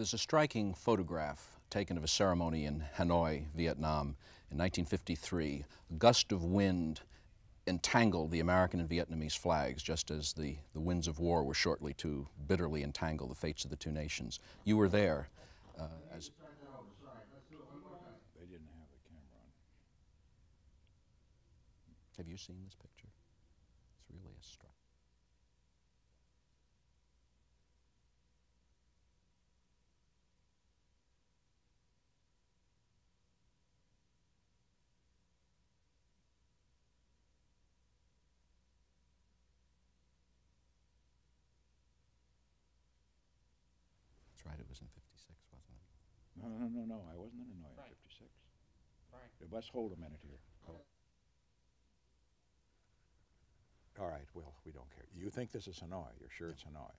There's a striking photograph taken of a ceremony in Hanoi, Vietnam in 1953. A gust of wind entangled the American and Vietnamese flags, just as the winds of war were shortly to bitterly entangle the fates of the two nations. You were there. As They didn't have the camera on. Have you seen this picture? It's really a strike. That's right, it was in 56, wasn't it? No, I wasn't in Hanoi in 56. Frank. Let's hold a minute here. All right, well, we don't care. You think this is Hanoi? You're sure it's Hanoi?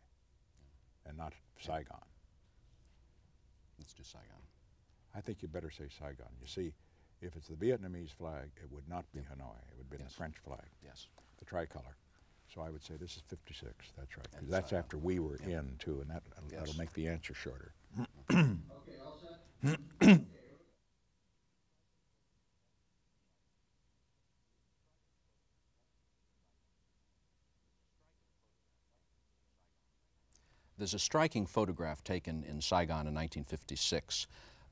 And not Saigon? Let's do Saigon. I think you better say Saigon. You see, if it's the Vietnamese flag, it would not be Hanoi. It would be the French flag. Yes. The tricolor. So I would say this is 56. That's right. 'Cause And that's Saigon. after we were in, too, and that'll make the answer shorter. Okay, all set? There's a striking photograph taken in Saigon in 1956.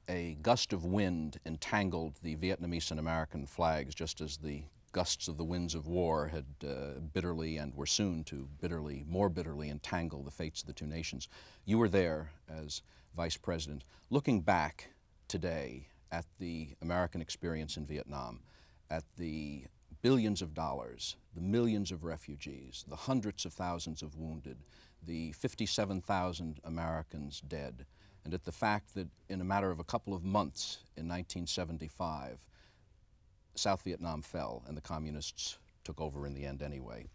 A gust of wind entangled the Vietnamese and American flags, just as the gusts of the winds of war had bitterly and were soon to more bitterly entangle the fates of the two nations. You were there as Vice President. Looking back today at the American experience in Vietnam, at the billions of dollars, the millions of refugees, the hundreds of thousands of wounded, the 57,000 Americans dead, and at the fact that in a matter of a couple of months in 1975, South Vietnam fell and the communists took over in the end anyway.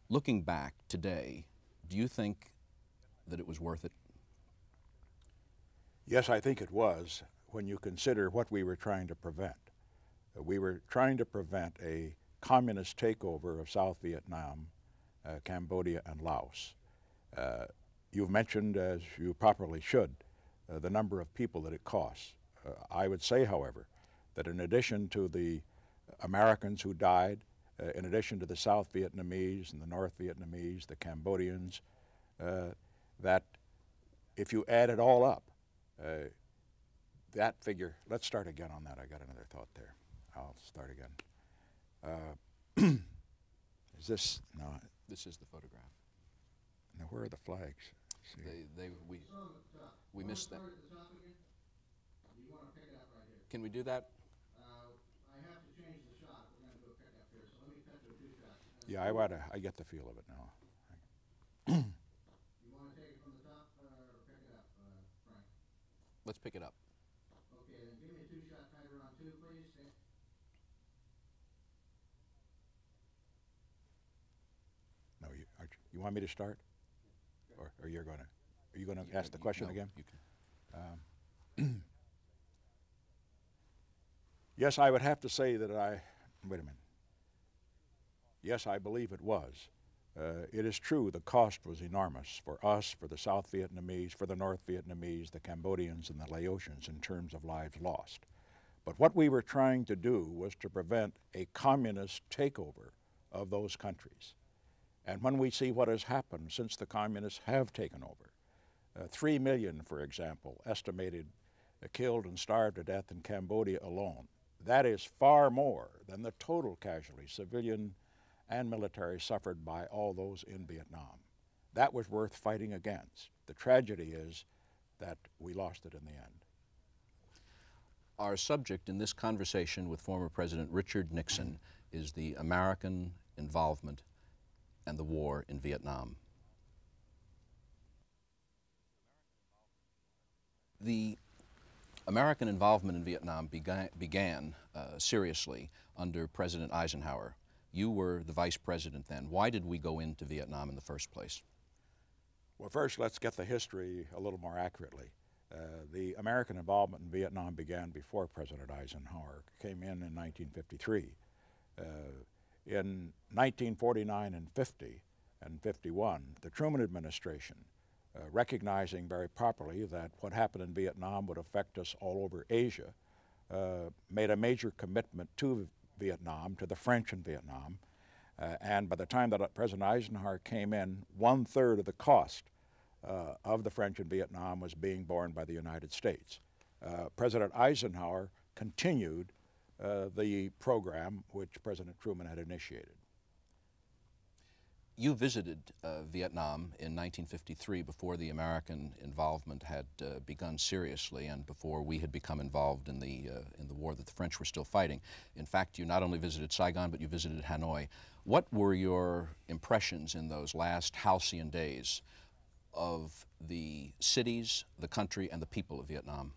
Looking back today, do you think that it was worth it? Yes, I think it was, when you consider what we were trying to prevent. We were trying to prevent a communist takeover of South Vietnam, Cambodia, and Laos. You've mentioned, as you properly should, the number of people that it costs. I would say, however, that in addition to the Americans who died, in addition to the South Vietnamese and the North Vietnamese, the Cambodians, that if you add it all up, that figure, let's start again on that. I got another thought there. I'll start again. Is this, no. This is the photograph. Now where are the flags? See. We missed them. You want to pick it up right here? Can we do that? I have to change the shot. We're going to go pick up here, so let me cut to two shots. Yeah, I get the feel of it now. You want to take it from the top or pick it up, Frank? Let's pick it up. Okay, then give me a two-shot timer on two, please. No, you want me to start? Or are you going to ask the question again? You can. Yes, I would have to say that wait a minute. Yes, I believe it was. It is true the cost was enormous for us, for the South Vietnamese, for the North Vietnamese, the Cambodians, and the Laotians in terms of lives lost. But what we were trying to do was to prevent a communist takeover of those countries. And when we see what has happened since the communists have taken over, 3 million, for example, estimated killed and starved to death in Cambodia alone, that is far more than the total casualties, civilian and military, suffered by all those in Vietnam. That was worth fighting against. The tragedy is that we lost it in the end. Our subject in this conversation with former President Richard Nixon is the American involvement and the war in Vietnam. The American involvement in Vietnam began seriously under President Eisenhower. You were the vice president then. Why did we go into Vietnam in the first place? Well, first, let's get the history a little more accurately. The American involvement in Vietnam began before President Eisenhower came in 1953. In 1949 and 50 and 51, the Truman administration recognizing very properly that what happened in Vietnam would affect us all over Asia, made a major commitment to Vietnam, to the French in Vietnam. And by the time that President Eisenhower came in, 1/3 of the cost of the French in Vietnam was being borne by the United States. President Eisenhower continued the program which President Truman had initiated. You visited Vietnam in 1953 before the American involvement had begun seriously and before we had become involved in the war that the French were still fighting. In fact, you not only visited Saigon, but you visited Hanoi. What were your impressions in those last halcyon days of the cities, the country, and the people of Vietnam?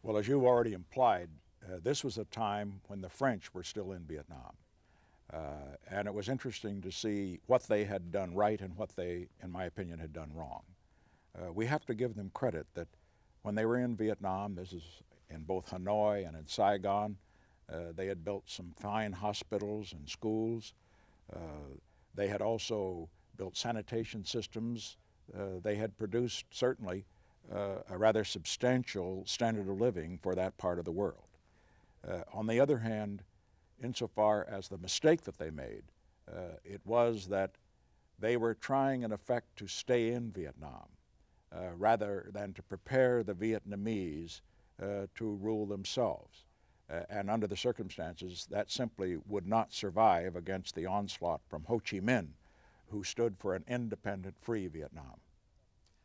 Well, as you've already implied, this was a time when the French were still in Vietnam. And it was interesting to see what they had done right and what they, in my opinion, had done wrong. We have to give them credit that when they were in Vietnam, this is in both Hanoi and in Saigon, they had built some fine hospitals and schools. They had also built sanitation systems. They had produced, certainly, a rather substantial standard of living for that part of the world. On the other hand, insofar as the mistake that they made, it was that they were trying, in effect, to stay in Vietnam rather than to prepare the Vietnamese to rule themselves. And under the circumstances, that simply would not survive against the onslaught from Ho Chi Minh, who stood for an independent, free Vietnam.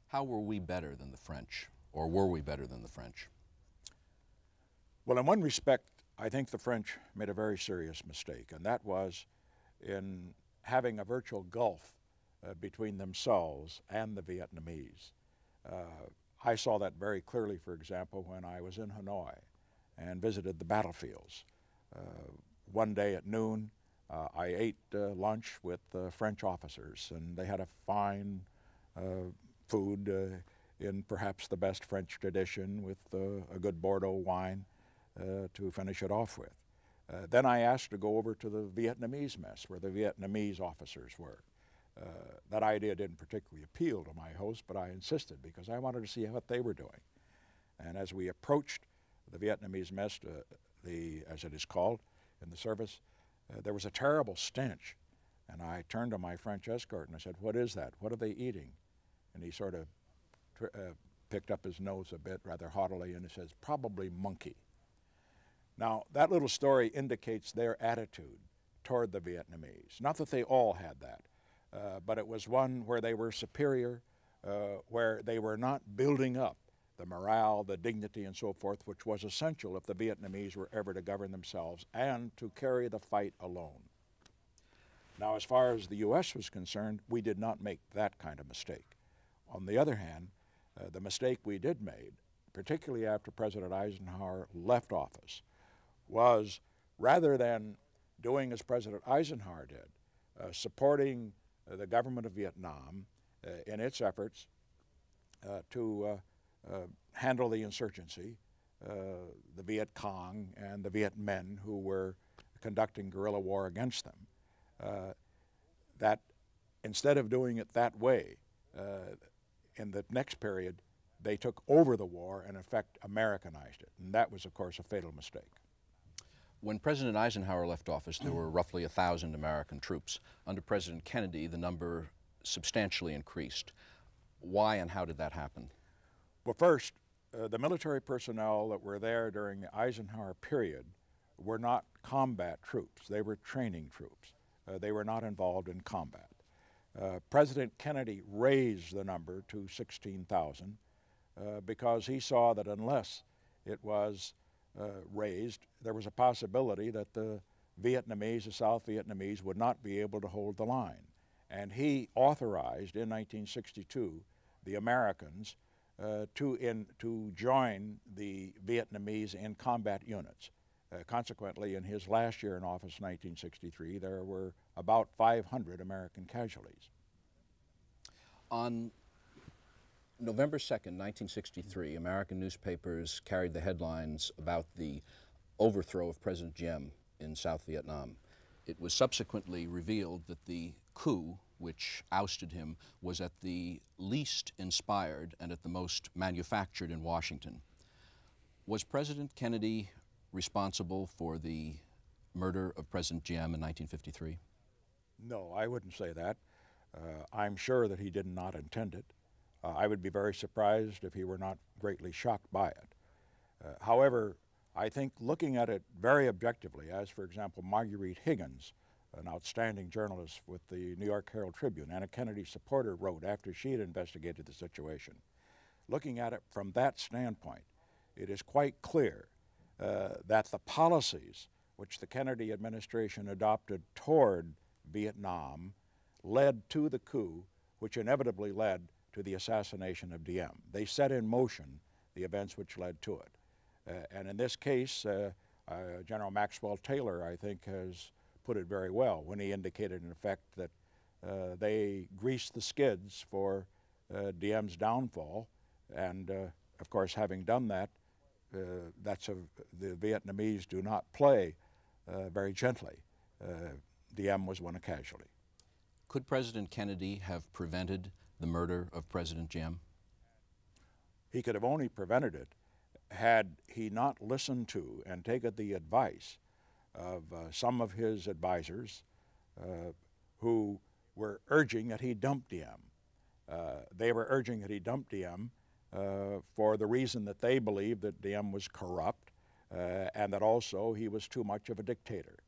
How were we better than the French, or were we better than the French? Well, in one respect, I think the French made a very serious mistake, and that was in having a virtual gulf between themselves and the Vietnamese. I saw that very clearly, for example, when I was in Hanoi and visited the battlefields. One day at noon, I ate lunch with French officers, and they had a fine food in perhaps the best French tradition with a good Bordeaux wine to finish it off with. Then I asked to go over to the Vietnamese mess where the Vietnamese officers were. That idea didn't particularly appeal to my host, but I insisted because I wanted to see what they were doing. And as we approached the Vietnamese mess, as it is called in the service, there was a terrible stench. And I turned to my French escort and I said, "What is that? What are they eating?" And he sort of picked up his nose a bit rather haughtily and he says, "Probably monkey." Now, that little story indicates their attitude toward the Vietnamese. Not that they all had that, but it was one where they were superior, where they were not building up the morale, the dignity, and so forth, which was essential if the Vietnamese were ever to govern themselves and to carry the fight alone. Now, as far as the U.S. was concerned, we did not make that kind of mistake. On the other hand, the mistake we did make, particularly after President Eisenhower left office, was rather than doing as President Eisenhower did, supporting the government of Vietnam in its efforts to handle the insurgency, the Viet Cong and the Viet Minh who were conducting guerrilla war against them, that instead of doing it that way, in the next period, they took over the war and in effect Americanized it. And that was, of course, a fatal mistake. When President Eisenhower left office, there were roughly 1,000 American troops. Under President Kennedy, the number substantially increased. Why and how did that happen? Well, first, the military personnel that were there during the Eisenhower period were not combat troops. They were training troops. They were not involved in combat. President Kennedy raised the number to 16,000 because he saw that unless it was raised, there was a possibility that the Vietnamese, the South Vietnamese, would not be able to hold the line. And he authorized in 1962 the Americans to join the Vietnamese in combat units. Consequently, in his last year in office, 1963, there were about 500 American casualties. On November 2nd, 1963, American newspapers carried the headlines about the overthrow of President Diem in South Vietnam. It was subsequently revealed that the coup which ousted him was at the least inspired and at the most manufactured in Washington. Was President Kennedy responsible for the murder of President Diem in 1953? No, I wouldn't say that. I'm sure that he did not intend it. I would be very surprised if he were not greatly shocked by it. However, I think looking at it very objectively, as for example Marguerite Higgins, an outstanding journalist with the New York Herald Tribune and a Kennedy supporter, wrote after she had investigated the situation. Looking at it from that standpoint, it is quite clear that the policies which the Kennedy administration adopted toward Vietnam led to the coup, which inevitably led to the assassination of Diem. They set in motion the events which led to it. And in this case, General Maxwell Taylor, I think, has put it very well when he indicated, in effect, that they greased the skids for Diem's downfall. And, of course, having done that, the Vietnamese do not play very gently. Diem was one casualty. Could President Kennedy have prevented the murder of President Diem? He could have only prevented it had he not listened to and taken the advice of some of his advisors who were urging that he dump Diem. They were urging that he dump Diem for the reason that they believed that Diem was corrupt and that also he was too much of a dictator.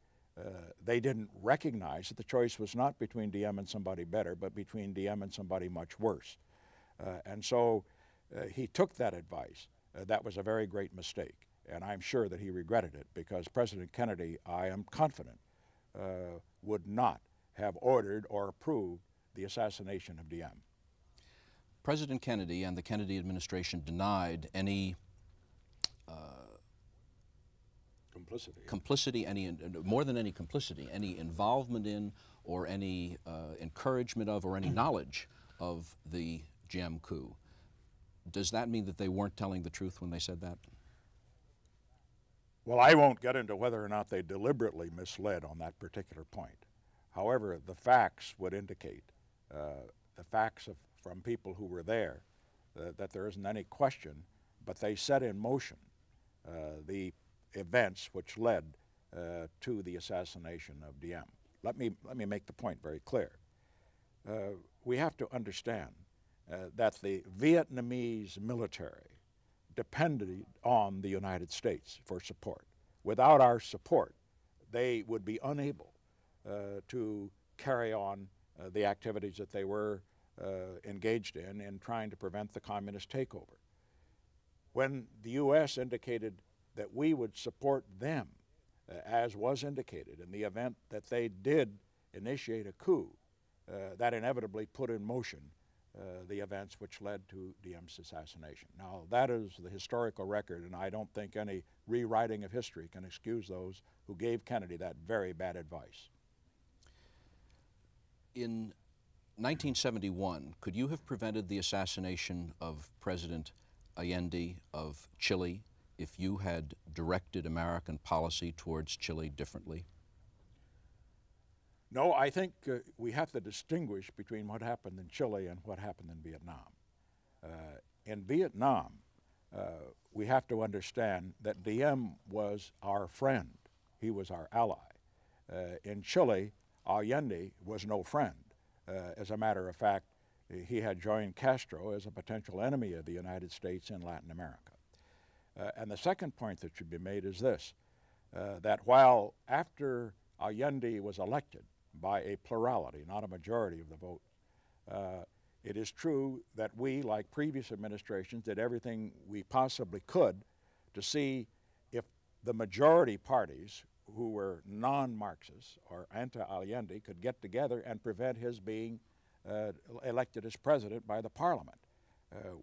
They didn't recognize that the choice was not between Diem and somebody better, but between Diem and somebody much worse. And so he took that advice. That was a very great mistake, and I'm sure that he regretted it, because President Kennedy, I am confident, would not have ordered or approved the assassination of Diem. President Kennedy and the Kennedy administration denied any complicity, more than any complicity, any involvement in or any encouragement of or any knowledge of the Diem coup. Does that mean that they weren't telling the truth when they said that? Well, I won't get into whether or not they deliberately misled on that particular point. However, the facts would indicate, the facts from people who were there, that there isn't any question, but they set in motion the events which led to the assassination of Diem. Let me make the point very clear. We have to understand that the Vietnamese military depended on the United States for support. Without our support, they would be unable to carry on the activities that they were engaged in trying to prevent the communist takeover. When the U.S. indicated that we would support them, as was indicated in the event that they did initiate a coup, that inevitably put in motion the events which led to Diem's assassination. Now, that is the historical record, and I don't think any rewriting of history can excuse those who gave Kennedy that very bad advice. In 1971, could you have prevented the assassination of President Allende of Chile if you had directed American policy towards Chile differently? No, I think we have to distinguish between what happened in Chile and what happened in Vietnam. In Vietnam, we have to understand that Diem was our friend. He was our ally. In Chile, Allende was no friend. As a matter of fact, he had joined Castro as a potential enemy of the United States in Latin America. And the second point that should be made is this, that while after Allende was elected by a plurality, not a majority of the vote, it is true that we, like previous administrations, did everything we possibly could to see if the majority parties who were non-Marxists or anti-Allende could get together and prevent his being elected as president by the parliament.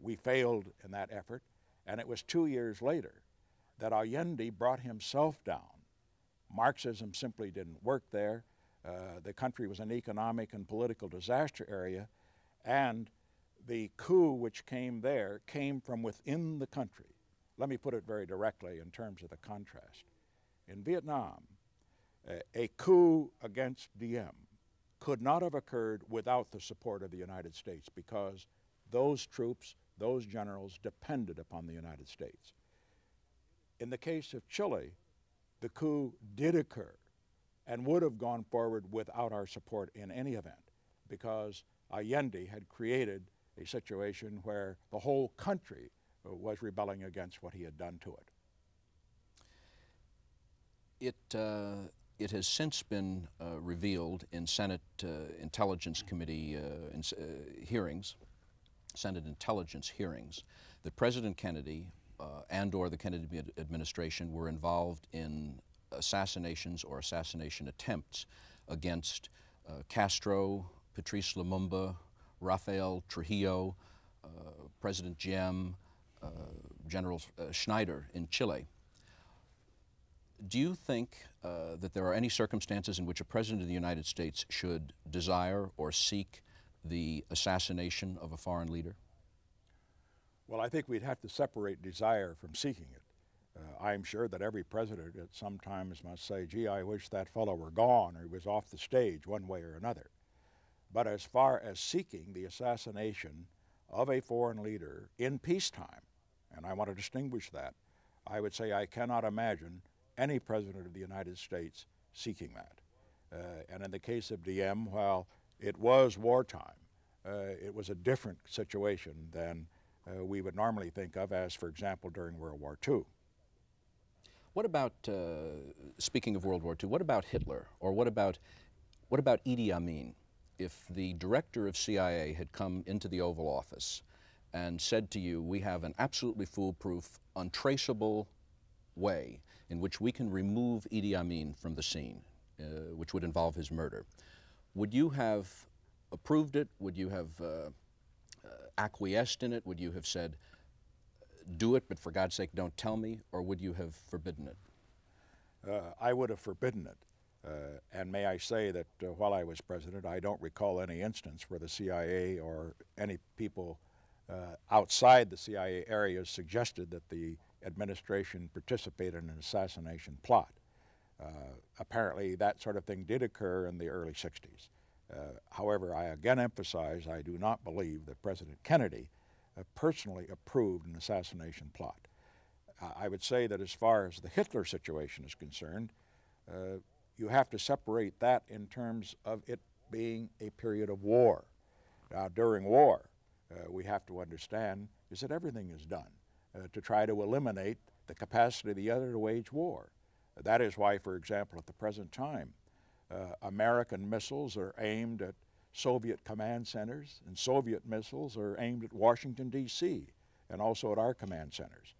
We failed in that effort, and it was 2 years later that Allende brought himself down. Marxism simply didn't work there. The country was an economic and political disaster area, and the coup which came there came from within the country. Let me put it very directly in terms of the contrast. In Vietnam, a coup against Diem could not have occurred without the support of the United States, because those troops, those generals depended upon the United States. In the case of Chile, the coup did occur and would have gone forward without our support in any event, because Allende had created a situation where the whole country was rebelling against what he had done to it. It has since been revealed in Senate Intelligence Committee hearings, Senate intelligence hearings, that President Kennedy and/or the Kennedy administration were involved in assassinations or assassination attempts against Castro, Patrice Lumumba, Rafael Trujillo, President Diem, General Schneider in Chile. Do you think that there are any circumstances in which a President of the United States should desire or seek the assassination of a foreign leader? Well, I think we'd have to separate desire from seeking it. I'm sure that every president at some times must say, gee, I wish that fellow were gone or he was off the stage one way or another. But as far as seeking the assassination of a foreign leader in peacetime, and I want to distinguish that, I would say I cannot imagine any president of the United States seeking that. And in the case of Diem, while it was wartime, it was a different situation than we would normally think of as, for example, during World War II. What about, speaking of World War II, what about Hitler, or what about Idi Amin? If the director of CIA had come into the Oval Office and said to you, we have an absolutely foolproof, untraceable way in which we can remove Idi Amin from the scene, which would involve his murder, would you have approved it? Would you have acquiesced in it? Would you have said, do it, but for God's sake, don't tell me? Or would you have forbidden it? I would have forbidden it. And may I say that while I was president, I don't recall any instance where the CIA or any people outside the CIA areas suggested that the administration participated in an assassination plot. Apparently, that sort of thing did occur in the early 60s. However, I again emphasize I do not believe that President Kennedy personally approved an assassination plot. I would say that as far as the Hitler situation is concerned, you have to separate that in terms of it being a period of war. Now, during war, we have to understand is that everything is done to try to eliminate the capacity of the other to wage war. That is why, for example, at the present time, American missiles are aimed at Soviet command centers, and Soviet missiles are aimed at Washington, D.C., and also at our command centers.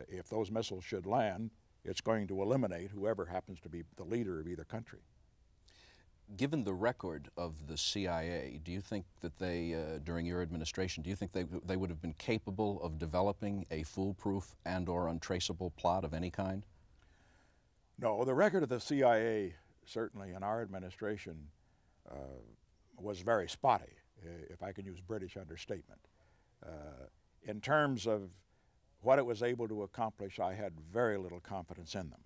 If those missiles should land, it's going to eliminate whoever happens to be the leader of either country. Given the record of the CIA, do you think that they, during your administration, do you think they would have been capable of developing a foolproof and/or untraceable plot of any kind? No, the record of the CIA, certainly in our administration, was very spotty, if I can use British understatement. In terms of what it was able to accomplish, I had very little confidence in them.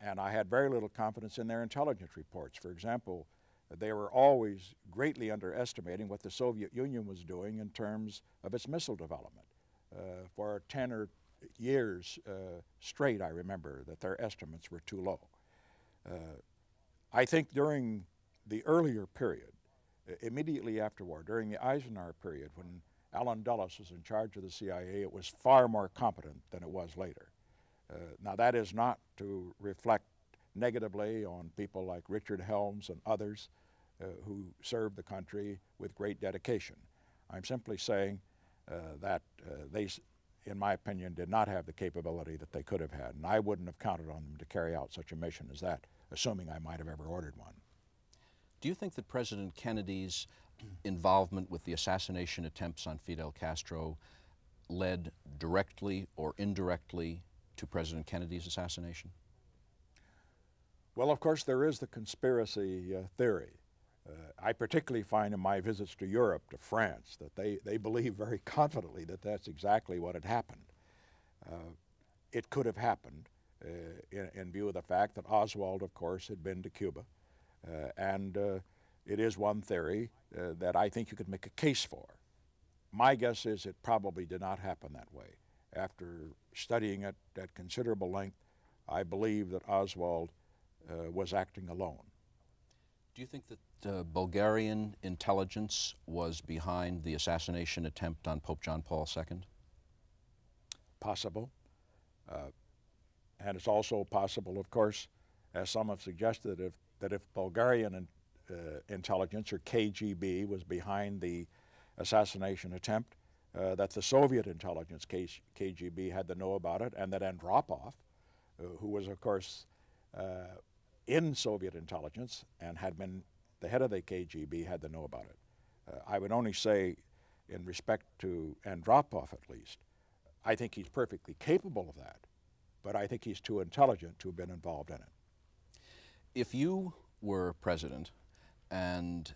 And I had very little confidence in their intelligence reports. For example, they were always greatly underestimating what the Soviet Union was doing in terms of its missile development. For 10 or years straight, I remember that their estimates were too low. I think during the earlier period, immediately after war, during the Eisenhower period, when Allen Dulles was in charge of the CIA, it was far more competent than it was later. Now, that is not to reflect negatively on people like Richard Helms and others who served the country with great dedication. I'm simply saying that they, in my opinion, did not have the capability that they could have had, and I wouldn't have counted on them to carry out such a mission as that, assuming I might have ever ordered one. Do you think that President Kennedy's involvement with the assassination attempts on Fidel Castro led directly or indirectly to President Kennedy's assassination? Well, of course, there is the conspiracy theory. I particularly find in my visits to Europe, to France, that they believe very confidently that that's exactly what had happened. It could have happened in view of the fact that Oswald, of course, had been to Cuba, and it is one theory that I think you could make a case for. My guess is it probably did not happen that way. After studying it at considerable length, I believe that Oswald was acting alone. Do you think that Bulgarian intelligence was behind the assassination attempt on Pope John Paul II? Possible. And it's also possible, of course, as some have suggested, that if Bulgarian intelligence, or KGB, was behind the assassination attempt, that the Soviet intelligence KGB had to know about it, and that Andropov, who was, of course, in Soviet intelligence and had been the head of the KGB, had to know about it. I would only say, in respect to Andropov at least, I think he's perfectly capable of that, but I think he's too intelligent to have been involved in it. If you were president and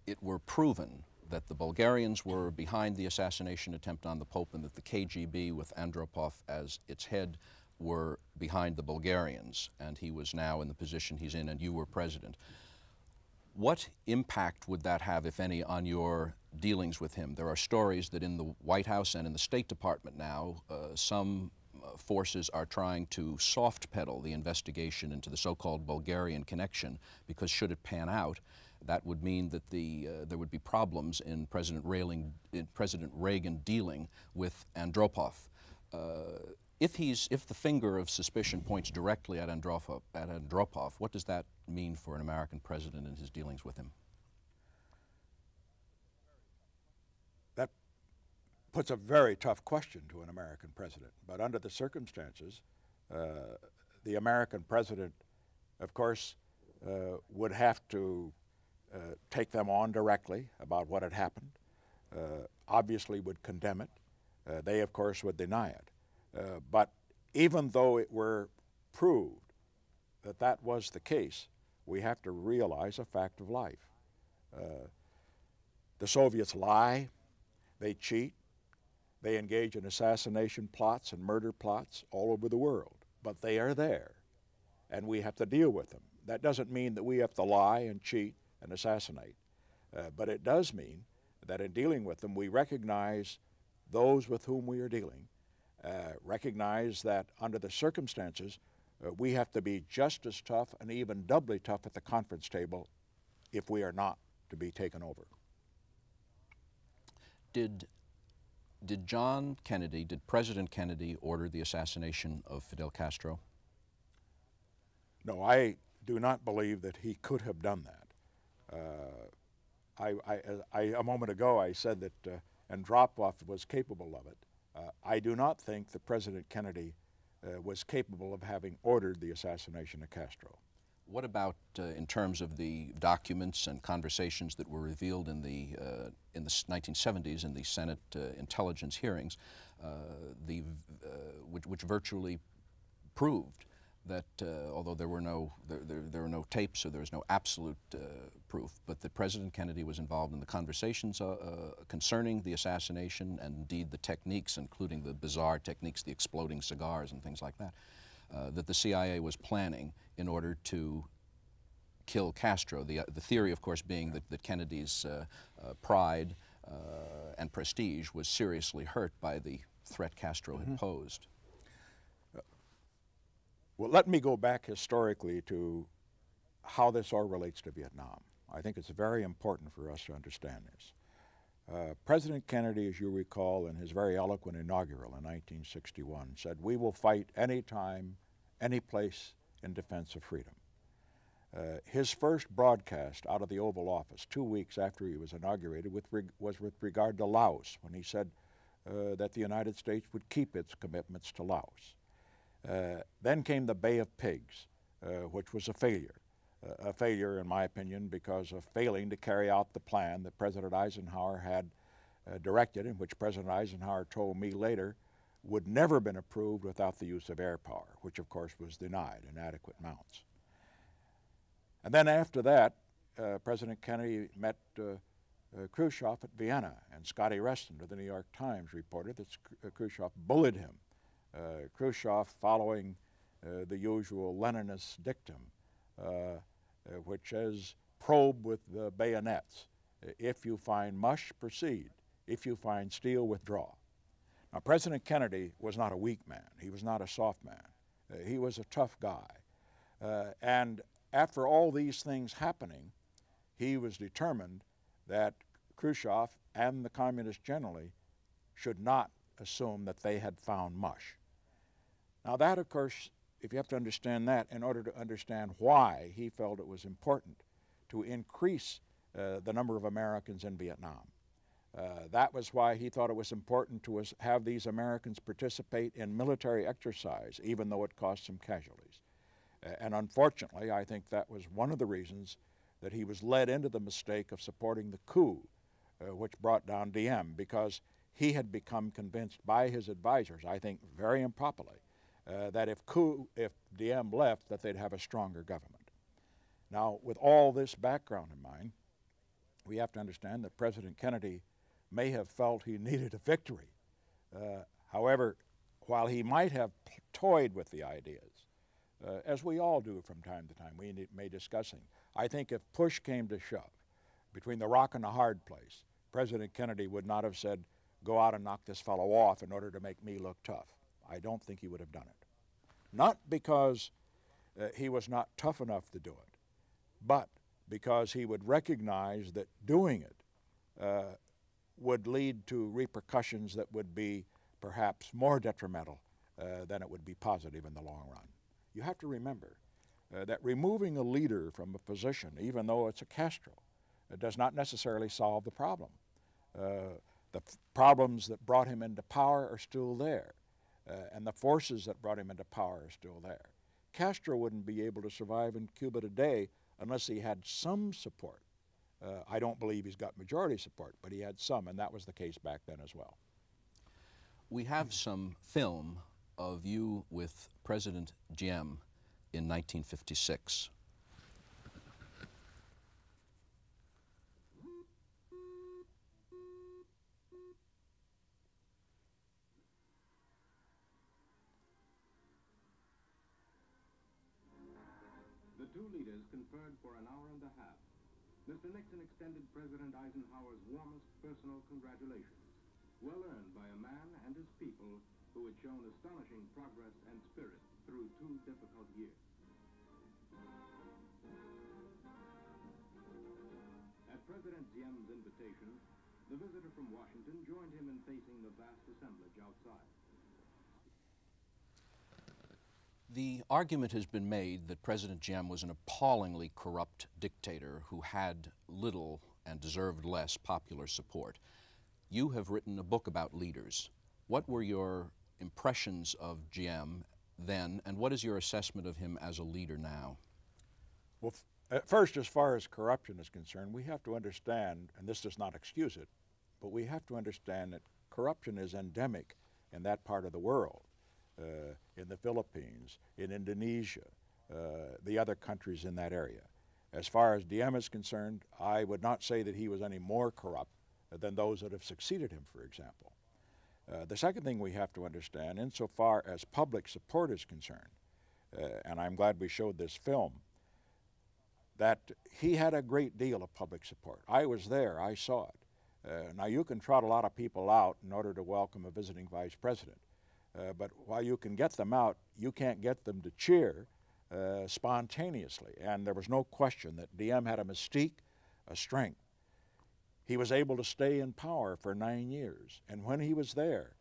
it were proven that the Bulgarians were behind the assassination attempt on the Pope and that the KGB, with Andropov as its head, were behind the Bulgarians, and he was now in the position he's in and you were president, what impact would that have, if any, on your dealings with him? There are stories that in the White House and in the State Department now, some forces are trying to soft pedal the investigation into the so-called Bulgarian connection, because should it pan out, that would mean that there would be problems in President Reagan dealing with Andropov. If the finger of suspicion points directly at Andropov, what does that mean for an American president in his dealings with him? That puts a very tough question to an American president. But under the circumstances, the American president, of course, would have to take them on directly about what had happened, obviously would condemn it. They, of course, would deny it. But even though it were proved that that was the case, we have to realize a fact of life. The Soviets lie, they cheat, they engage in assassination plots and murder plots all over the world, but they are there, and we have to deal with them. That doesn't mean that we have to lie and cheat and assassinate, but it does mean that in dealing with them, we recognize those with whom we are dealing, recognize that under the circumstances, we have to be just as tough and even doubly tough at the conference table if we are not to be taken over. Did President Kennedy order the assassination of Fidel Castro? No, I do not believe that he could have done that. A moment ago I said that Andropov was capable of it. I do not think that President Kennedy was capable of having ordered the assassination of Castro. What about in terms of the documents and conversations that were revealed in the 1970s in the Senate intelligence hearings, which virtually proved that although there were no tapes, so there was no absolute proof, but that President Kennedy was involved in the conversations concerning the assassination, and indeed the techniques, including the bizarre techniques, the exploding cigars and things like that, that the CIA was planning in order to kill Castro. The theory, of course, being that Kennedy's pride and prestige was seriously hurt by the threat Castro had posed. Well, let me go back historically to how this all relates to Vietnam. I think it's very important for us to understand this. President Kennedy, as you recall, in his very eloquent inaugural in 1961, said, "We will fight any time, any place in defense of freedom." His first broadcast out of the Oval Office 2 weeks after he was inaugurated was with regard to Laos, when he said that the United States would keep its commitments to Laos. Then came the Bay of Pigs, which was a failure in my opinion because of failing to carry out the plan that President Eisenhower had directed, and which President Eisenhower told me later would never have been approved without the use of air power, which of course was denied in adequate amounts. And then after that, President Kennedy met Khrushchev at Vienna, and Scotty Reston of the New York Times reported that Khrushchev bullied him. Khrushchev, following the usual Leninist dictum, which is probe with the bayonets. If you find mush, proceed. If you find steel, withdraw. Now, President Kennedy was not a weak man. He was not a soft man. He was a tough guy. And after all these things happening, he was determined that Khrushchev and the communists generally should not assume that they had found mush. Now that, of course, if you have to understand that in order to understand why he felt it was important to increase the number of Americans in Vietnam. That was why he thought it was important to have these Americans participate in military exercise, even though it cost some casualties. And unfortunately, I think that was one of the reasons that he was led into the mistake of supporting the coup, which brought down Diem, because he had become convinced by his advisors, I think very improperly, that if Diem left, that they'd have a stronger government. Now, with all this background in mind, we have to understand that President Kennedy may have felt he needed a victory. However, while he might have toyed with the ideas, as we all do from time to time, we may discussing, I think if push came to shove, between the rock and the hard place, President Kennedy would not have said, go out and knock this fellow off in order to make me look tough. I don't think he would have done it. Not because he was not tough enough to do it, but because he would recognize that doing it would lead to repercussions that would be perhaps more detrimental than it would be positive in the long run. You have to remember that removing a leader from a position, even though it's a Castro, does not necessarily solve the problem. The problems that brought him into power are still there, and the forces that brought him into power are still there. Castro wouldn't be able to survive in Cuba today unless he had some support. I don't believe he's got majority support, but he had some, and that was the case back then as well. We have some film of you with President Diem in 1956. The two leaders conferred for an hour and a half. Mr. Nixon extended President Eisenhower's warmest personal congratulations, well earned by a man and his people who had shown astonishing progress and spirit through 2 difficult years. At President Diem's invitation, the visitor from Washington joined him in facing the vast assemblage outside. The argument has been made that President Diem was an appallingly corrupt dictator who had little and deserved less popular support. You have written a book about leaders. What were your impressions of Diem then, and what is your assessment of him as a leader now? Well, first, as far as corruption is concerned, we have to understand, and this does not excuse it, but we have to understand that corruption is endemic in that part of the world. In the Philippines, in Indonesia, the other countries in that area. As far as Diem is concerned, I would not say that he was any more corrupt than those that have succeeded him, for example. The second thing we have to understand, insofar as public support is concerned, and I'm glad we showed this film, that he had a great deal of public support. I was there, I saw it. Now you can trot a lot of people out in order to welcome a visiting vice president. But while you can get them out, you can't get them to cheer spontaneously. And there was no question that Diem had a mystique, a strength. He was able to stay in power for 9 years. And when he was there,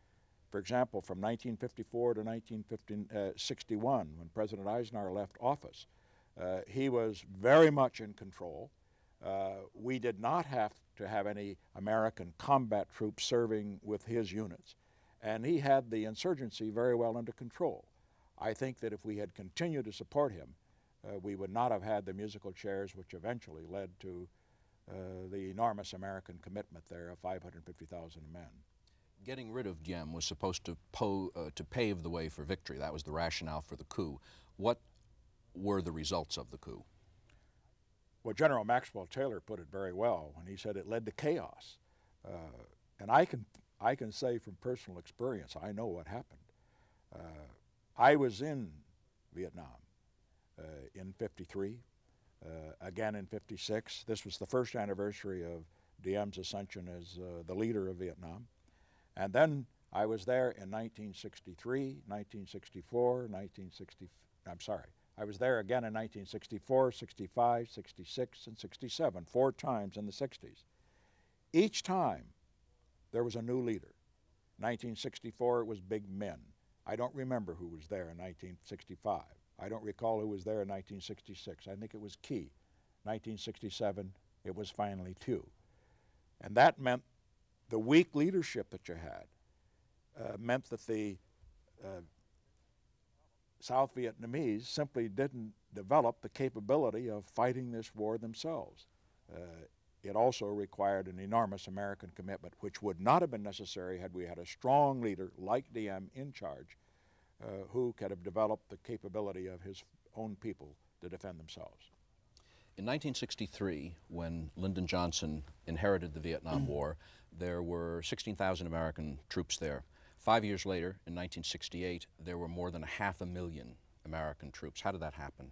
for example, from 1954 to 1961, when President Eisenhower left office, he was very much in control. We did not have to have any American combat troops serving with his units. And he had the insurgency very well under control. I think that if we had continued to support him, we would not have had the musical chairs which eventually led to the enormous American commitment there of 550,000 men. Getting rid of Diem was supposed to pave the way for victory. That was the rationale for the coup. What were the results of the coup? Well, General Maxwell Taylor put it very well when he said it led to chaos. And I can say from personal experience, I know what happened. I was in Vietnam in '53. again in '56. This was the first anniversary of Diem's ascension as the leader of Vietnam. And then I was there in 1963, 1964, 1960, I'm sorry. I was there again in 1964, 65, 66, and 67, 4 times in the 60s. Each time there was a new leader. 1964 it was big men. I don't remember who was there in 1965. I don't recall who was there in 1966. I think it was Key. 1967 it was finally Thieu. And that meant the weak leadership that you had meant that the South Vietnamese simply didn't develop the capability of fighting this war themselves. It also required an enormous American commitment, which would not have been necessary had we had a strong leader like Diem in charge who could have developed the capability of his own people to defend themselves. In 1963, when Lyndon Johnson inherited the Vietnam War, there were 16,000 American troops there. 5 years later, in 1968, there were more than 500,000 American troops. How did that happen?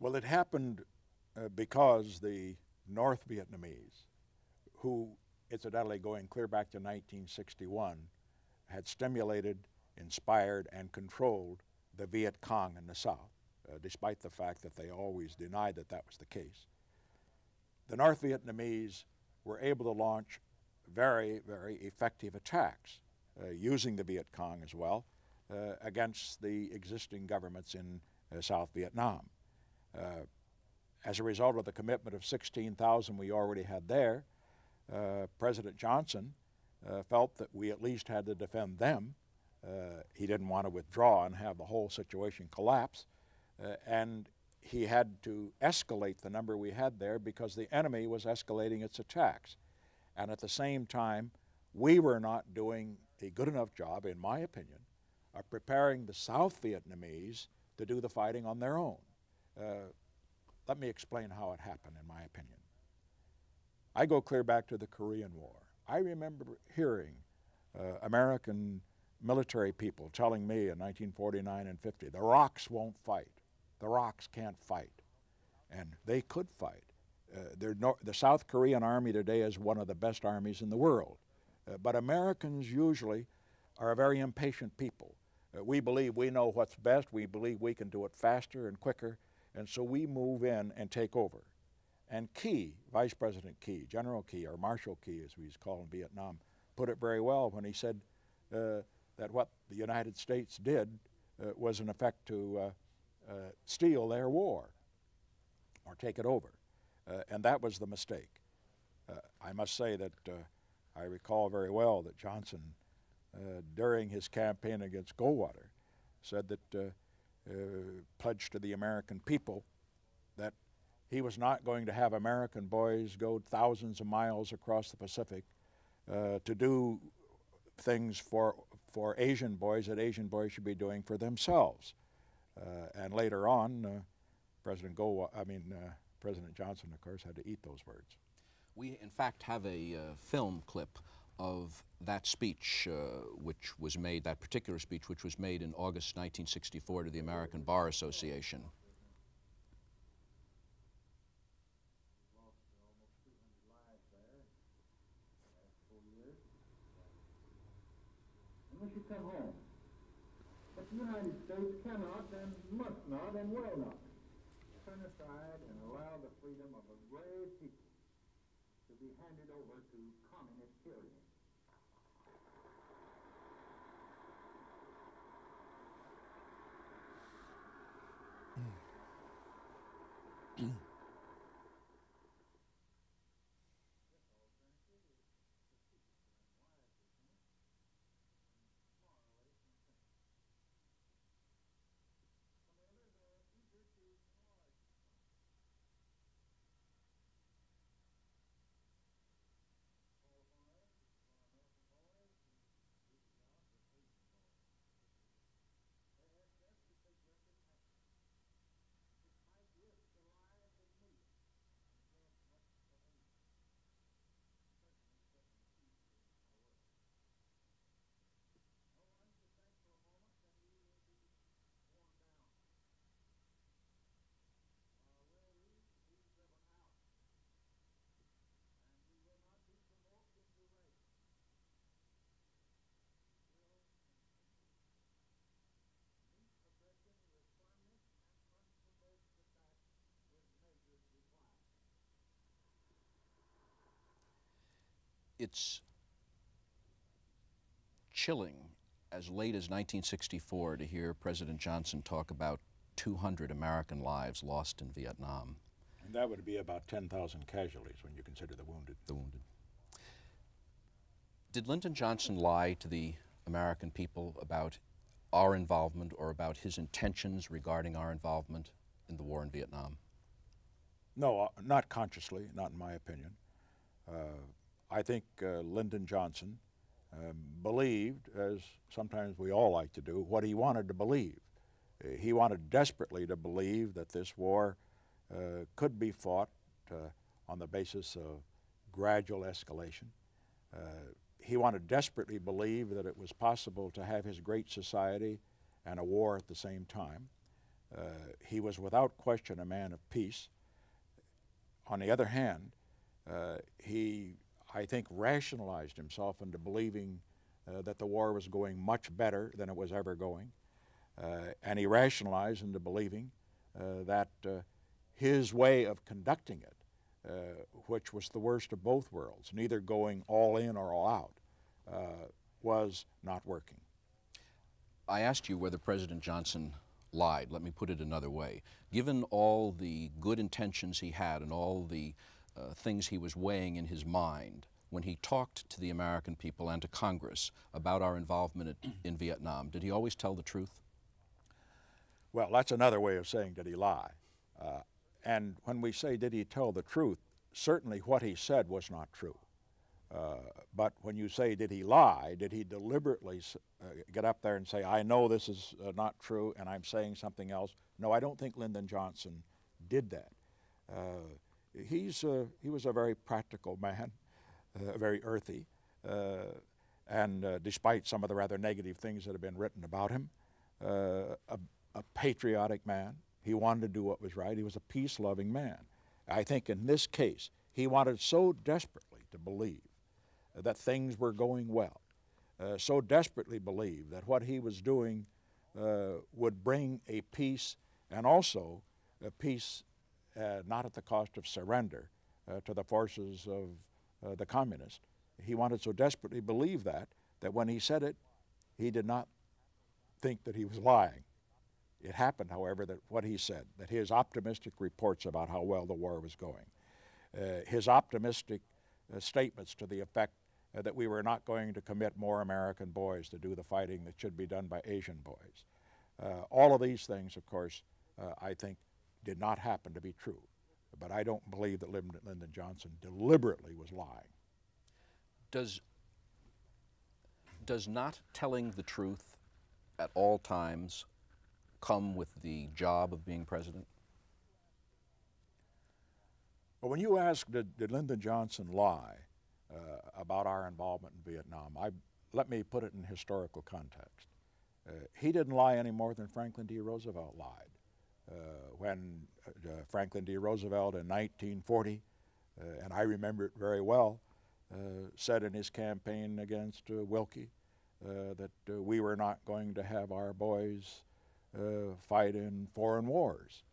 Well, it happened because the North Vietnamese, who incidentally going clear back to 1961, had stimulated, inspired, and controlled the Viet Cong in the South, despite the fact that they always denied that that was the case. The North Vietnamese were able to launch very, very effective attacks using the Viet Cong as well against the existing governments in South Vietnam. As a result of the commitment of 16,000 we already had there, President Johnson felt that we at least had to defend them. He didn't want to withdraw and have the whole situation collapse, and he had to escalate the number we had there because the enemy was escalating its attacks. And at the same time, we were not doing a good enough job, in my opinion, of preparing the South Vietnamese to do the fighting on their own. Let me explain how it happened, in my opinion. I go clear back to the Korean War. I remember hearing American military people telling me in 1949 and 50, the rocks won't fight. The rocks can't fight. And they could fight. The South Korean Army today is one of the best armies in the world. But Americans usually are a very impatient people. We believe we know what's best. We believe we can do it faster and quicker. And so we move in and take over. And Key, Vice President Key, General Key, or Marshal Key as we used to call him in Vietnam, put it very well when he said that what the United States did was in effect to steal their war or take it over. And that was the mistake. I must say that I recall very well that Johnson, during his campaign against Goldwater, said that, pledged to the American people that he was not going to have American boys go thousands of miles across the Pacific to do things for Asian boys that Asian boys should be doing for themselves. And later on, President Johnson, of course, had to eat those words. We, in fact, have a film clip of that speech, which was made, that particular speech, which was made in August 1964 to the American Bar Association. We should come home. But the United States cannot and must not and will not turn aside and allow the freedom of a brave people to be handed over to communist tyranny. It's chilling as late as 1964 to hear President Johnson talk about 200 American lives lost in Vietnam. And that would be about 10,000 casualties when you consider the wounded. The wounded. Did Lyndon Johnson lie to the American people about our involvement or about his intentions regarding our involvement in the war in Vietnam? No, not consciously, not in my opinion. I think Lyndon Johnson believed, as sometimes we all like to do, what he wanted to believe. He wanted desperately to believe that this war could be fought on the basis of gradual escalation. He wanted desperately to believe that it was possible to have his great society and a war at the same time. He was without question a man of peace. On the other hand, he, I think, rationalized himself into believing that the war was going much better than it was ever going. And he rationalized into believing that his way of conducting it, which was the worst of both worlds, neither going all in or all out, was not working. I asked you whether President Johnson lied. Let me put it another way. Given all the good intentions he had and all the things he was weighing in his mind, when he talked to the American people and to Congress about our involvement in Vietnam, did he always tell the truth? Well, that's another way of saying, did he lie? And when we say, did he tell the truth, certainly what he said was not true. But when you say, did he lie, did he deliberately get up there and say, I know this is not true and I'm saying something else? No, I don't think Lyndon Johnson did that. He was a very practical man, very earthy, and despite some of the rather negative things that have been written about him, a patriotic man. He wanted to do what was right. He was a peace-loving man. I think in this case, he wanted so desperately to believe that things were going well, so desperately believe that what he was doing would bring a peace, and also a peace not at the cost of surrender to the forces of the communists. He wanted so desperately believe that when he said it, he did not think that he was lying. It happened, however, that what he said, that his optimistic reports about how well the war was going, his optimistic statements to the effect that we were not going to commit more American boys to do the fighting that should be done by Asian boys. All of these things, of course, I think did not happen to be true. But I don't believe that Lyndon Johnson deliberately was lying. Does not telling the truth at all times come with the job of being president? Well, when you ask, did Lyndon Johnson lie about our involvement in Vietnam, let me put it in historical context. He didn't lie any more than Franklin D. Roosevelt lied. When Franklin D. Roosevelt in 1940, and I remember it very well, said in his campaign against Wilkie that we were not going to have our boys fight in foreign wars.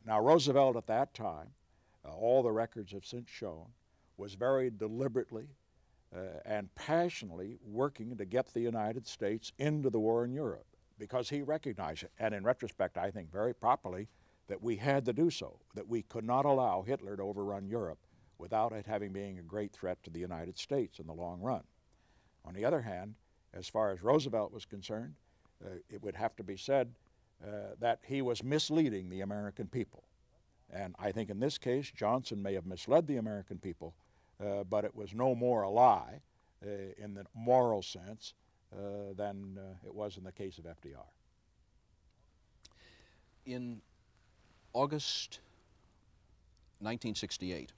Now, Roosevelt at that time, all the records have since shown, was very deliberately and passionately working to get the United States into the war in Europe, because he recognized it, and in retrospect, I think very properly, that we had to do so, that we could not allow Hitler to overrun Europe without it having been a great threat to the United States in the long run. On the other hand, as far as Roosevelt was concerned, it would have to be said that he was misleading the American people. And I think in this case, Johnson may have misled the American people, but it was no more a lie in the moral sense than it was in the case of FDR. In August 1968,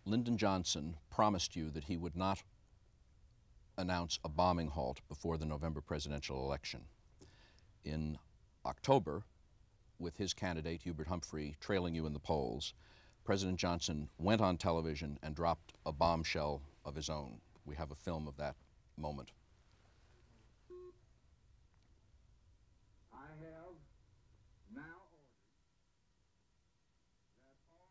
Lyndon Johnson promised you that he would not announce a bombing halt before the November presidential election. In October, with his candidate, Hubert Humphrey, trailing you in the polls, President Johnson went on television and dropped a bombshell of his own. We have a film of that moment. I have now ordered that all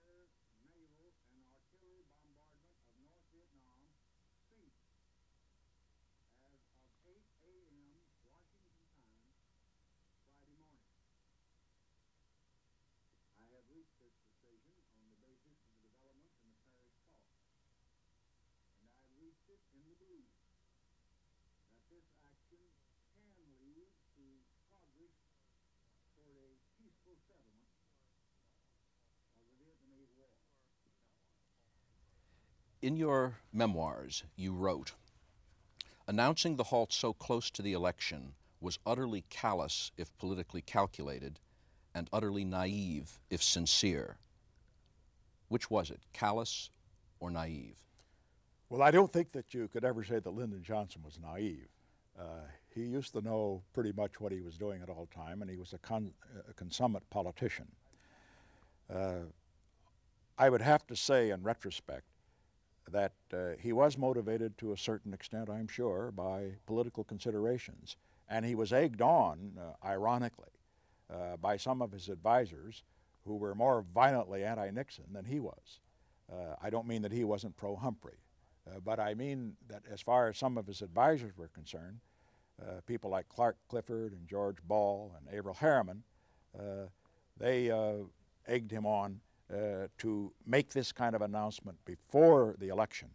air, naval, and artillery bombardment of North Vietnam settlement of the Vietnamese War. In your memoirs, you wrote, announcing the halt so close to the election was utterly callous if politically calculated, and utterly naive if sincere. Which was it, callous or naive? Well, I don't think that you could ever say that Lyndon Johnson was naive. He used to know pretty much what he was doing at all time, and he was a consummate politician. I would have to say in retrospect that he was motivated to a certain extent, I'm sure, by political considerations. And he was egged on, ironically, by some of his advisors who were more violently anti-Nixon than he was. I don't mean that he wasn't pro-Humphrey, but I mean that as far as some of his advisors were concerned, people like Clark Clifford and George Ball and Averell Harriman, they egged him on to make this kind of announcement before the election,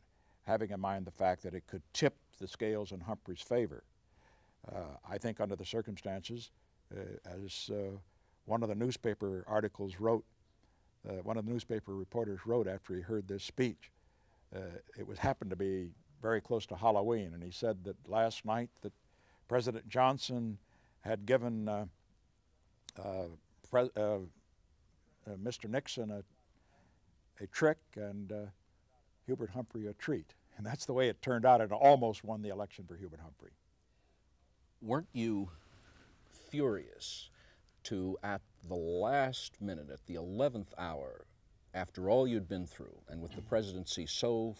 having in mind the fact that it could tip the scales in Humphrey's favor. I think under the circumstances, as one of the newspaper articles wrote, one of the newspaper reporters wrote after he heard this speech, it happened to be very close to Halloween, and he said that last night that President Johnson had given Mr. Nixon a trick and Hubert Humphrey a treat. And that's the way it turned out. It almost won the election for Hubert Humphrey. Weren't you furious to, at the last minute, at the 11th hour, after all you'd been through, and with the presidency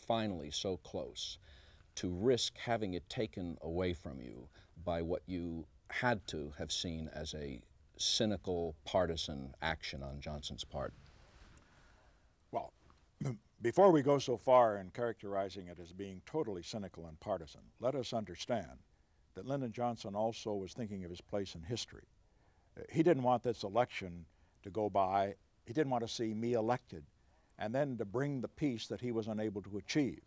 finally so close, to risk having it taken away from you by what you had to have seen as a cynical, partisan action on Johnson's part? Well, before we go so far in characterizing it as being totally cynical and partisan, let us understand that Lyndon Johnson also was thinking of his place in history. He didn't want this election to go by. He didn't want to see me elected and then to bring the peace that he was unable to achieve.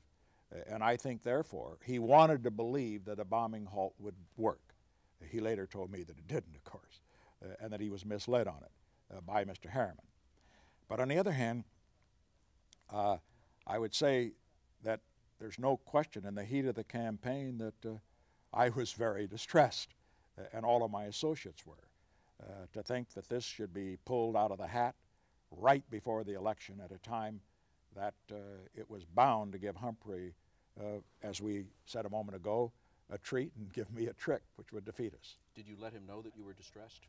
And I think, therefore, he wanted to believe that a bombing halt would work. He later told me that it didn't, of course, and that he was misled on it by Mr. Harriman. But on the other hand, I would say that there's no question in the heat of the campaign that I was very distressed, and all of my associates were. To think that this should be pulled out of the hat right before the election at a time that it was bound to give Humphrey, as we said a moment ago, a treat and give me a trick, which would defeat us. Did you let him know that you were distressed?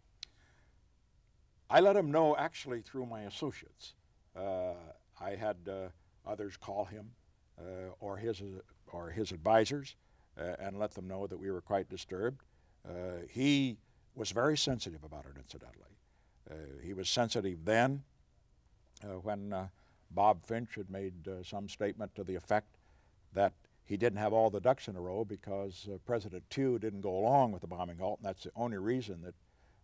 I let him know actually through my associates. I had others call him or his advisors and let them know that we were quite disturbed. He was very sensitive about it, incidentally. He was sensitive then when Bob Finch had made some statement to the effect that he didn't have all the ducks in a row because President Tew didn't go along with the bombing halt, and that's the only reason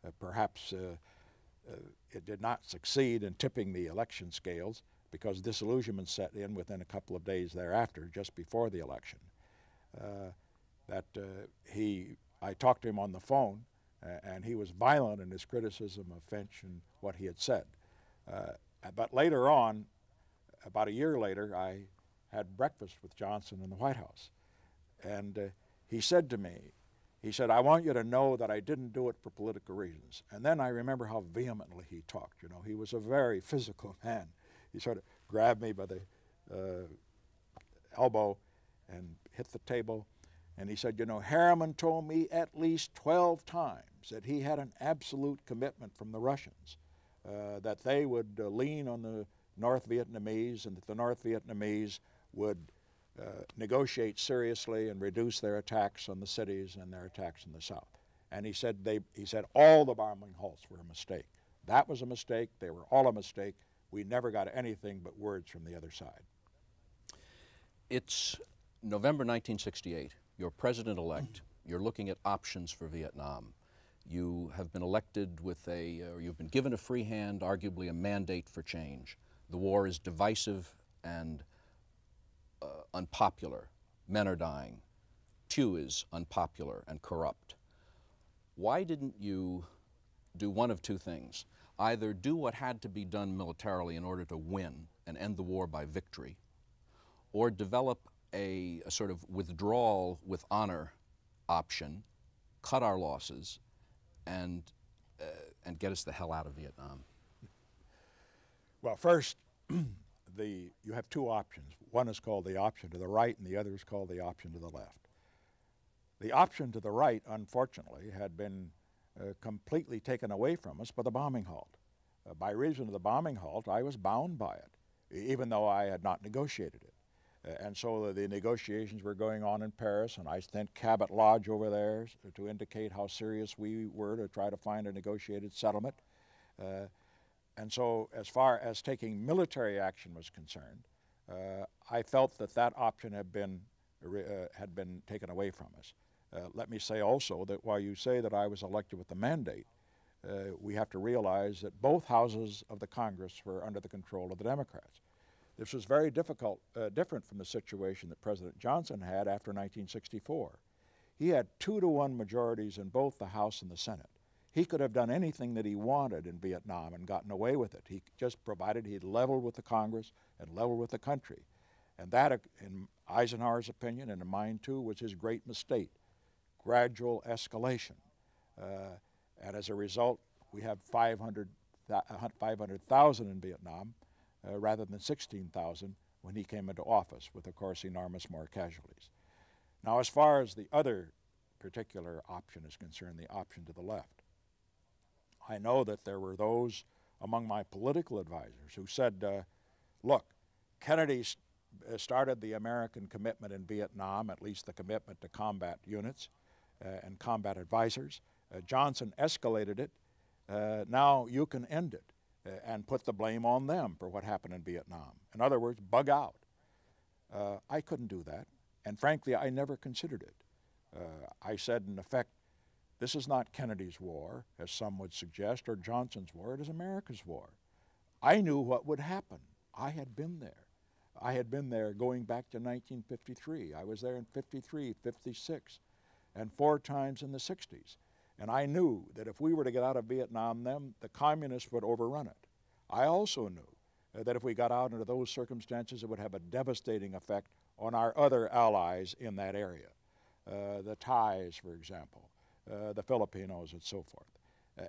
that perhaps it did not succeed in tipping the election scales, because disillusionment set in within a couple of days thereafter, just before the election. I talked to him on the phone, and he was violent in his criticism of Finch and what he had said. But later on, about a year later, I had breakfast with Johnson in the White House. And he said to me, he said, "I want you to know that I didn't do it for political reasons." And then I remember how vehemently he talked. You know, he was a very physical man. He sort of grabbed me by the elbow and hit the table. And he said, "You know, Harriman told me at least 12 times that he had an absolute commitment from the Russians, that they would lean on the North Vietnamese and that the North Vietnamese would negotiate seriously and reduce their attacks on the cities and their attacks in the South." And he said all the bombing halts were a mistake. That was a mistake. They were all a mistake. We never got anything but words from the other side. It's November 1968. You're president-elect. You're looking at options for Vietnam. You have been elected with or you've been given a free hand, arguably a mandate for change. The war is divisive and unpopular. Men are dying. Tew is unpopular and corrupt. Why didn't you do one of two things? either do what had to be done militarily in order to win and end the war by victory, or develop a sort of withdrawal with honor option, cut our losses, and get us the hell out of Vietnam? Well, first, you have two options. One is called the option to the right, and the other is called the option to the left. The option to the right, unfortunately, had been completely taken away from us by the bombing halt. By reason of the bombing halt, I was bound by it, even though I had not negotiated it. And so the negotiations were going on in Paris, and I sent Cabot Lodge over there to indicate how serious we were to try to find a negotiated settlement. And so as far as taking military action was concerned, I felt that that option had been taken away from us. Let me say also that while you say that I was elected with the mandate, we have to realize that both houses of the Congress were under the control of the Democrats. This was very different from the situation that President Johnson had after 1964. He had 2-to-1 majorities in both the House and the Senate. He could have done anything that he wanted in Vietnam and gotten away with it. He just provided he'd leveled with the Congress and leveled with the country. And that, in Eisenhower's opinion, and in mine too, was his great mistake, gradual escalation. And as a result, we have 500,000 in Vietnam, rather than 16,000 when he came into office, with, of course, enormous more casualties. Now, as far as the other particular option is concerned, the option to the left, I know that there were those among my political advisors who said, look, Kennedy started the American commitment in Vietnam, at least the commitment to combat units and combat advisors. Johnson escalated it. Now you can end it. And put the blame on them for what happened in Vietnam. In other words, bug out. I couldn't do that, and frankly, I never considered it. I said, in effect, this is not Kennedy's war, as some would suggest, or Johnson's war. It is America's war. I knew what would happen. I had been there. I had been there going back to 1953. I was there in 53, 56, and 4 times in the 60s. And I knew that if we were to get out of Vietnam then, the communists would overrun it. I also knew that if we got out under those circumstances, it would have a devastating effect on our other allies in that area. The Thais, for example, the Filipinos, and so forth.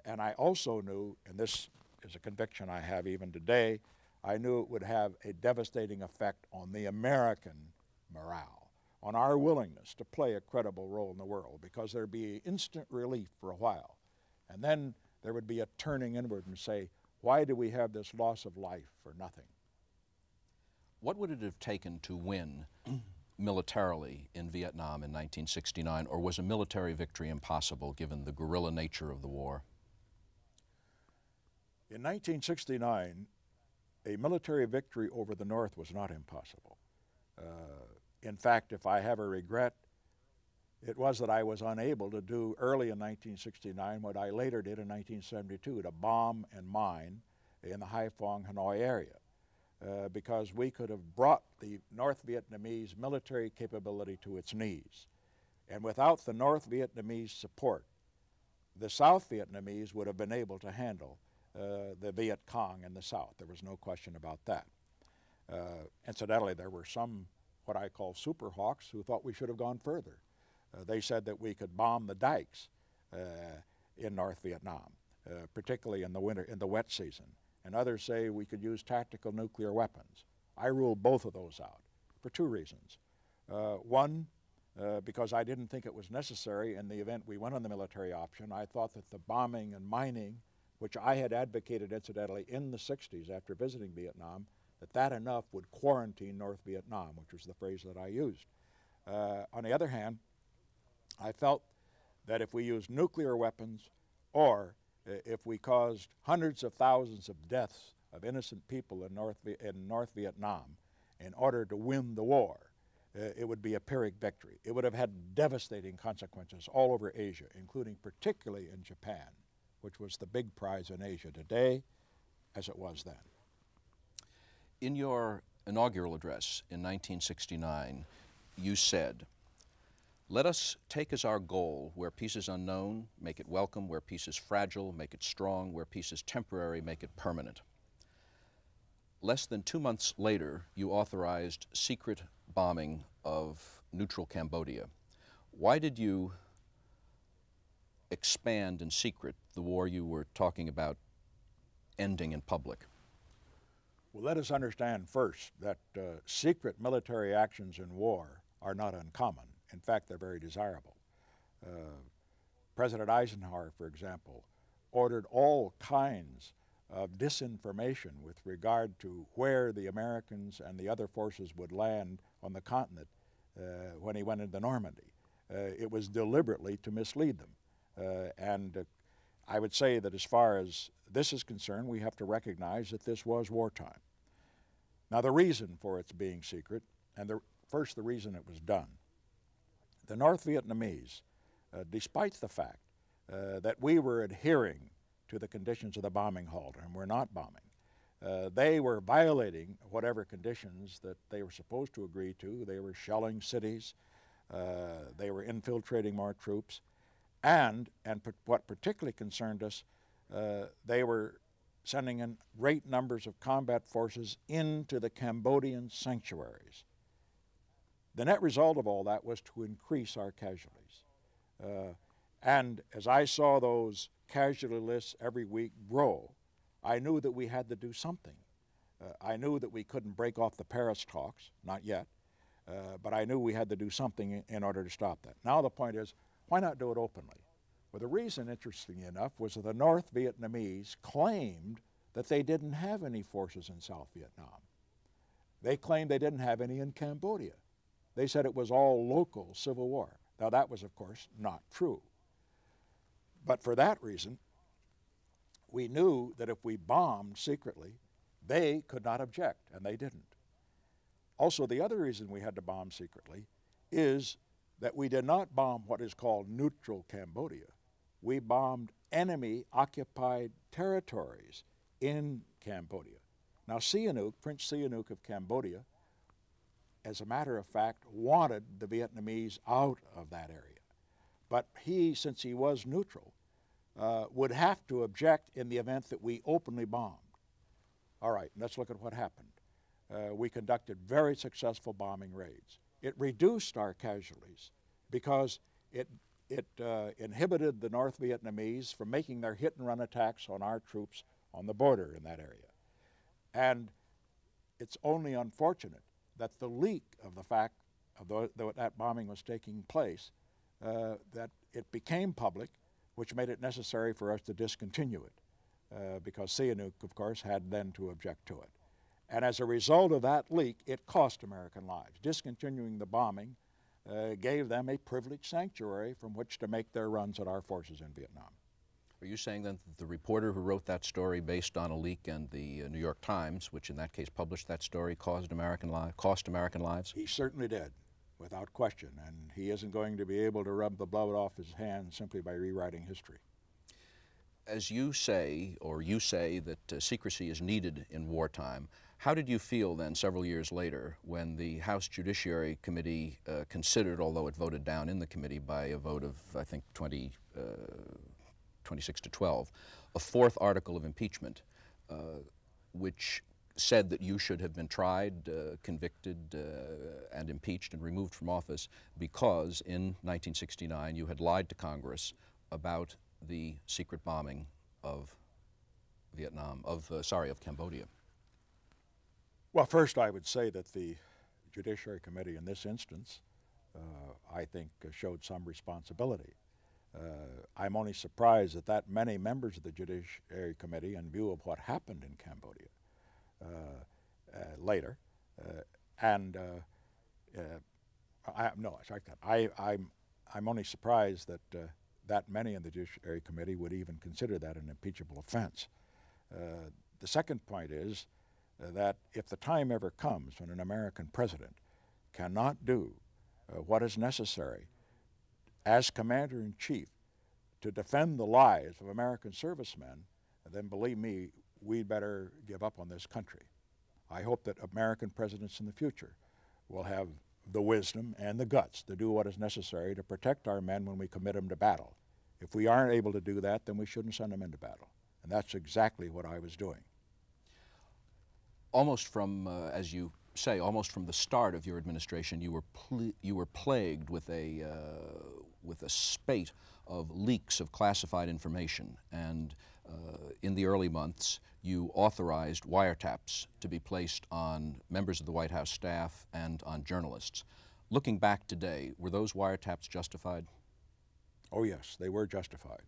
And I also knew, and this is a conviction I have even today, I knew it would have a devastating effect on the American morale, on our willingness to play a credible role in the world, because there'd be instant relief for a while. And then there would be a turning inward and say, why do we have this loss of life for nothing? What would it have taken to win militarily in Vietnam in 1969, or was a military victory impossible given the guerrilla nature of the war? In 1969, a military victory over the North was not impossible. In fact, if I have a regret, it was that I was unable to do early in 1969 what I later did in 1972, to bomb and mine in the Haiphong, Hanoi area, because we could have brought the North Vietnamese military capability to its knees. And without the North Vietnamese support, the South Vietnamese would have been able to handle the Viet Cong in the South. There was no question about that. Incidentally, there were some what I call super hawks who thought we should have gone further. They said that we could bomb the dikes in North Vietnam, particularly in the winter, in the wet season. And others say we could use tactical nuclear weapons. I ruled both of those out for 2 reasons. One, because I didn't think it was necessary in the event we went on the military option. I thought that the bombing and mining, which I had advocated incidentally in the 60s after visiting Vietnam, that enough would quarantine North Vietnam, which was the phrase that I used. On the other hand, I felt that if we used nuclear weapons, or if we caused hundreds of thousands of deaths of innocent people in North Vietnam in order to win the war, it would be a Pyrrhic victory. It would have had devastating consequences all over Asia, including particularly in Japan, which was the big prize in Asia today, as it was then. In your inaugural address in 1969, you said, Let us take as our goal where peace is unknown, make it welcome; where peace is fragile, make it strong; where peace is temporary, make it permanent. Less than 2 months later, you authorized secret bombing of neutral Cambodia. Why did you expand in secret the war you were talking about ending in public? Well, let us understand first that secret military actions in war are not uncommon. In fact, they're very desirable. President Eisenhower, for example, ordered all kinds of disinformation with regard to where the Americans and the other forces would land on the continent when he went into Normandy. It was deliberately to mislead them. And I would say that as far as this is concerned, we have to recognize that this was wartime. Now, the reason for its being secret, and first the reason it was done. The North Vietnamese, despite the fact that we were adhering to the conditions of the bombing halt, and we're not bombing, they were violating whatever conditions that they were supposed to agree to. They were shelling cities, they were infiltrating more troops, and what particularly concerned us, they were sending in great numbers of combat forces into the Cambodian sanctuaries. The net result of all that was to increase our casualties. And as I saw those casualty lists every week grow, I knew that we had to do something. I knew that we couldn't break off the Paris talks, not yet, but I knew we had to do something in order to stop that. Now the point is, why not do it openly? Well, the reason, interestingly enough, was that the North Vietnamese claimed that they didn't have any forces in South Vietnam. They claimed they didn't have any in Cambodia. They said it was all local civil war. Now that was, of course, not true. But for that reason, we knew that if we bombed secretly, they could not object, and they didn't. Also, the other reason we had to bomb secretly is that we did not bomb what is called neutral Cambodia. We bombed enemy-occupied territories in Cambodia. Now, Sihanouk, Prince Sihanouk of Cambodia, as a matter of fact, wanted the Vietnamese out of that area. But he, since he was neutral, would have to object in the event that we openly bombed. All right, let's look at what happened. We conducted very successful bombing raids. It reduced our casualties because it inhibited the North Vietnamese from making their hit-and-run attacks on our troops on the border in that area. And it's only unfortunate that the leak of the fact of that bombing was taking place, that it became public, which made it necessary for us to discontinue it, because Sihanouk, of course, had then to object to it. And as a result of that leak, it cost American lives. Discontinuing the bombing gave them a privileged sanctuary from which to make their runs at our forces in Vietnam. Are you saying then that the reporter who wrote that story based on a leak and the New York Times, which in that case published that story, cost American lives? He certainly did, without question, and he isn't going to be able to rub the blood off his hands simply by rewriting history. As you say, or you say that secrecy is needed in wartime, how did you feel then several years later when the House Judiciary Committee considered, although it voted down in the committee by a vote of, I think, 26 to 12, a fourth article of impeachment, which said that you should have been tried, convicted, and impeached and removed from office because in 1969 you had lied to Congress about the secret bombing of Cambodia? Well, first I would say that the Judiciary Committee in this instance, I think, showed some responsibility. I'm only surprised that many members of the Judiciary Committee, in view of what happened in Cambodia later, I'm only surprised that that many in the Judiciary Committee would even consider that an impeachable offense. The second point is that if the time ever comes when an American president cannot do what is necessary as Commander-in-Chief to defend the lives of American servicemen, then believe me, we'd better give up on this country. I hope that American presidents in the future will have the wisdom and the guts to do what is necessary to protect our men when we commit them to battle. If we aren't able to do that, then we shouldn't send them into battle. And that's exactly what I was doing. Almost from, as you say, almost from the start of your administration, you were plagued with a spate of leaks of classified information, and in the early months, you authorized wiretaps to be placed on members of the White House staff and on journalists. Looking back today, were those wiretaps justified? Oh yes, they were justified.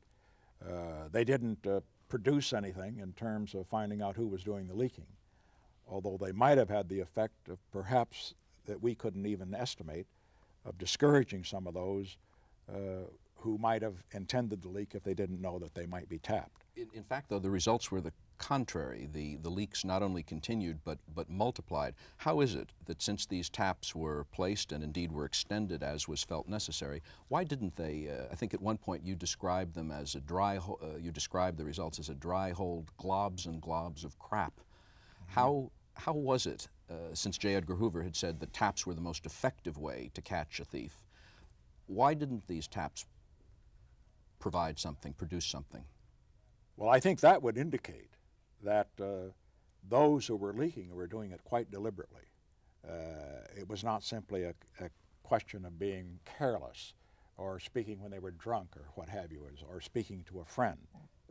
They didn't produce anything in terms of finding out who was doing the leaking, although they might have had the effect of perhaps that we couldn't even estimate of discouraging some of those who might have intended the leak if they didn't know that they might be tapped. In fact, though, the results were the contrary. The leaks not only continued but multiplied. How is it that since these taps were placed and indeed were extended as was felt necessary, why didn't they, I think at one point you described them as a dry, you described the results as a dry hold, globs and globs of crap. How was it, since J. Edgar Hoover had said that taps were the most effective way to catch a thief, why didn't these taps provide something, produce something? Well, I think that would indicate that those who were leaking were doing it quite deliberately. It was not simply a question of being careless or speaking when they were drunk or what have you, or speaking to a friend.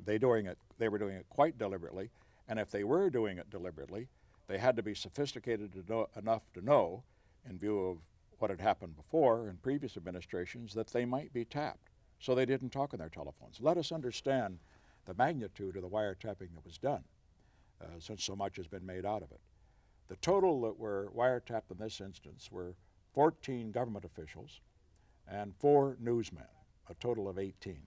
They were doing it quite deliberately, and if they were doing it deliberately, they had to be sophisticated enough to know, in view of what had happened before in previous administrations, that they might be tapped. So they didn't talk on their telephones. Let us understand the magnitude of the wiretapping that was done, since so much has been made out of it. The total that were wiretapped in this instance were 14 government officials and 4 newsmen, a total of 18.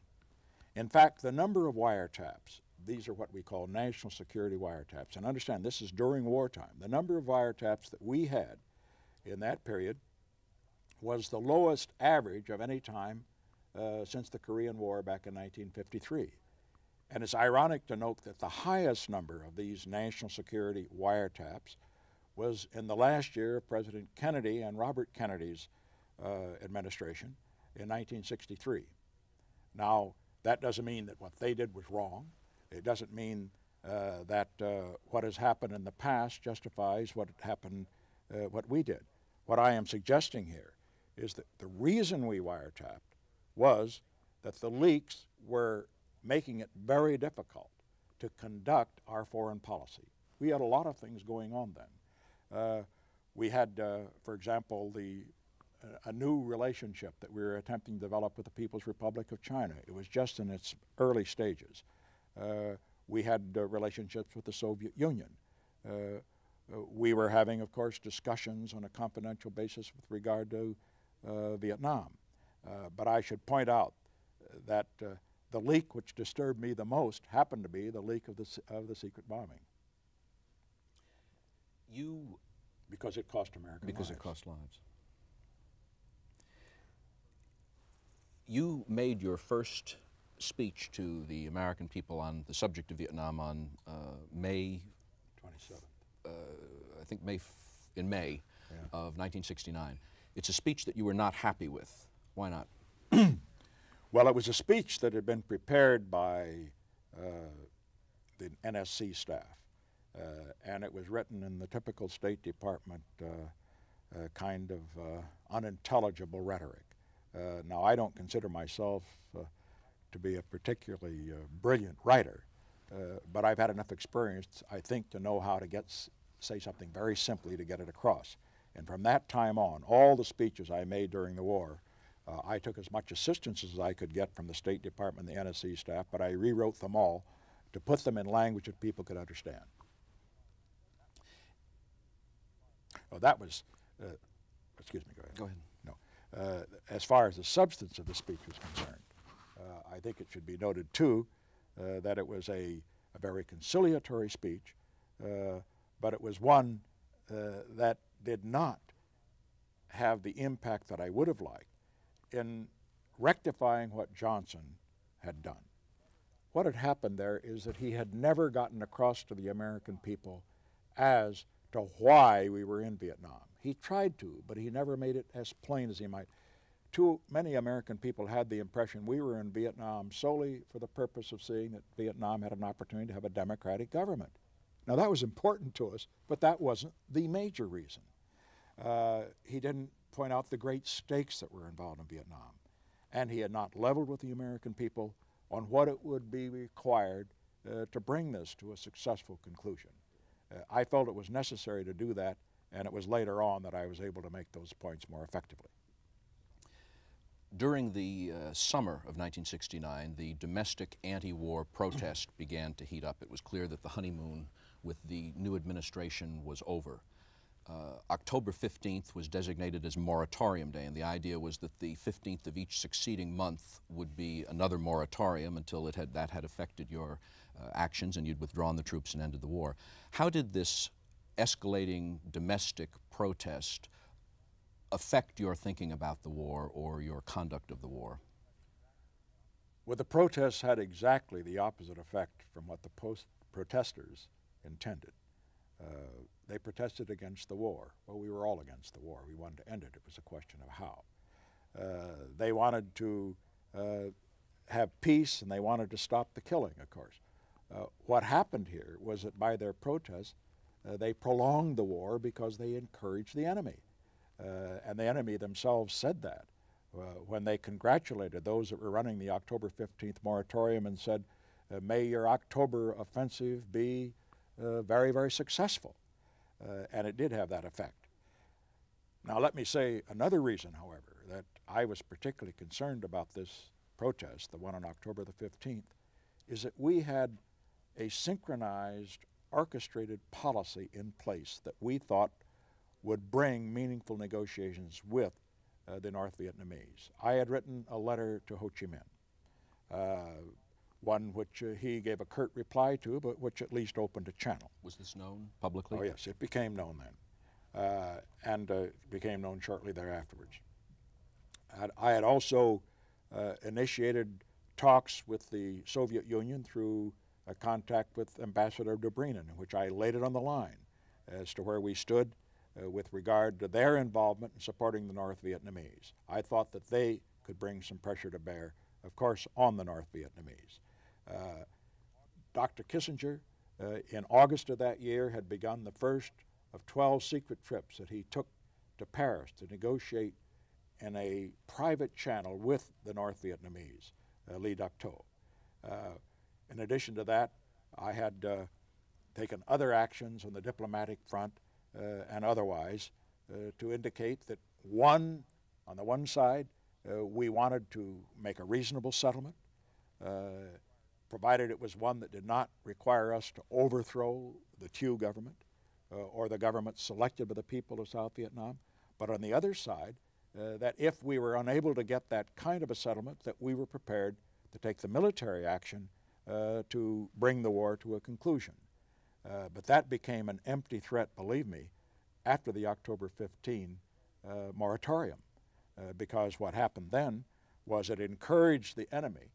In fact, the number of wiretaps, these are what we call national security wiretaps, and understand this is during wartime. The number of wiretaps that we had in that period was the lowest average of any time since the Korean War back in 1953. And it's ironic to note that the highest number of these national security wiretaps was in the last year of President Kennedy and Robert Kennedy's administration in 1963. Now, that doesn't mean that what they did was wrong. It doesn't mean that what has happened in the past justifies what happened, what we did. What I am suggesting here is that the reason we wiretapped was that the leaks were making it very difficult to conduct our foreign policy. We had a lot of things going on then. We had, for example, a new relationship that we were attempting to develop with the People's Republic of China. It was just in its early stages. We had relationships with the Soviet Union. We were having, of course, discussions on a confidential basis with regard to Vietnam. But I should point out that the leak which disturbed me the most happened to be the leak of the secret bombing. Because it cost American lives. Because it cost lives. You made your first speech to the American people on the subject of Vietnam on May 27th. I think in May of 1969. It's a speech that you were not happy with. Why not? Well, it was a speech that had been prepared by the NSC staff, and it was written in the typical State Department kind of unintelligible rhetoric. Now, I don't consider myself to be a particularly brilliant writer, but I've had enough experience, I think, to know how to say something very simply to get it across. And from that time on, all the speeches I made during the war, I took as much assistance as I could get from the State Department and the NSC staff, but I rewrote them all to put them in language that people could understand. Oh, that was, excuse me, go ahead. Go ahead. No. As far as the substance of the speech was concerned, I think it should be noted, too, that it was a very conciliatory speech, but it was one that did not have the impact that I would have liked in rectifying what Johnson had done. What had happened there is that he had never gotten across to the American people as to why we were in Vietnam. He tried to, but he never made it as plain as he might. Too many American people had the impression we were in Vietnam solely for the purpose of seeing that Vietnam had an opportunity to have a democratic government. Now that was important to us, but that wasn't the major reason. He didn't point out the great stakes that were involved in Vietnam, and he had not leveled with the American people on what it would be required to bring this to a successful conclusion. I felt it was necessary to do that, and it was later on that I was able to make those points more effectively. During the summer of 1969, the domestic anti-war protest began to heat up. It was clear that the honeymoon with the new administration was over. October 15th was designated as Moratorium Day, and the idea was that the 15th of each succeeding month would be another moratorium until that had affected your actions and you'd withdrawn the troops and ended the war. How did this escalating domestic protest affect your thinking about the war or your conduct of the war? Well, the protests had exactly the opposite effect from what the protesters intended. They protested against the war. Well, we were all against the war. We wanted to end it. It was a question of how. They wanted to have peace, and they wanted to stop the killing, of course. What happened here was that by their protest, they prolonged the war because they encouraged the enemy. And the enemy themselves said that when they congratulated those that were running the October 15th moratorium and said, may your October offensive be very, very successful. And it did have that effect. Now let me say another reason, however, that I was particularly concerned about this protest, the one on October the 15th, is that we had a synchronized, orchestrated policy in place that we thought would bring meaningful negotiations with the North Vietnamese. I had written a letter to Ho Chi Minh, one which he gave a curt reply to, but which at least opened a channel. Was this known publicly? Oh yes, it became known then, and became known shortly thereafterwards. I had also initiated talks with the Soviet Union through a contact with Ambassador Dobrynin, in which I laid it on the line as to where we stood with regard to their involvement in supporting the North Vietnamese. I thought that they could bring some pressure to bear, of course, on the North Vietnamese. Dr. Kissinger, in August of that year, had begun the first of 12 secret trips that he took to Paris to negotiate in a private channel with the North Vietnamese, Le Duc Tho. In addition to that, I had taken other actions on the diplomatic front and otherwise to indicate that on the one side, we wanted to make a reasonable settlement, provided it was one that did not require us to overthrow the Thieu government or the government selected by the people of South Vietnam. But on the other side, that if we were unable to get that kind of a settlement, that we were prepared to take the military action to bring the war to a conclusion. But that became an empty threat, believe me, after the October 15 moratorium, because what happened then was it encouraged the enemy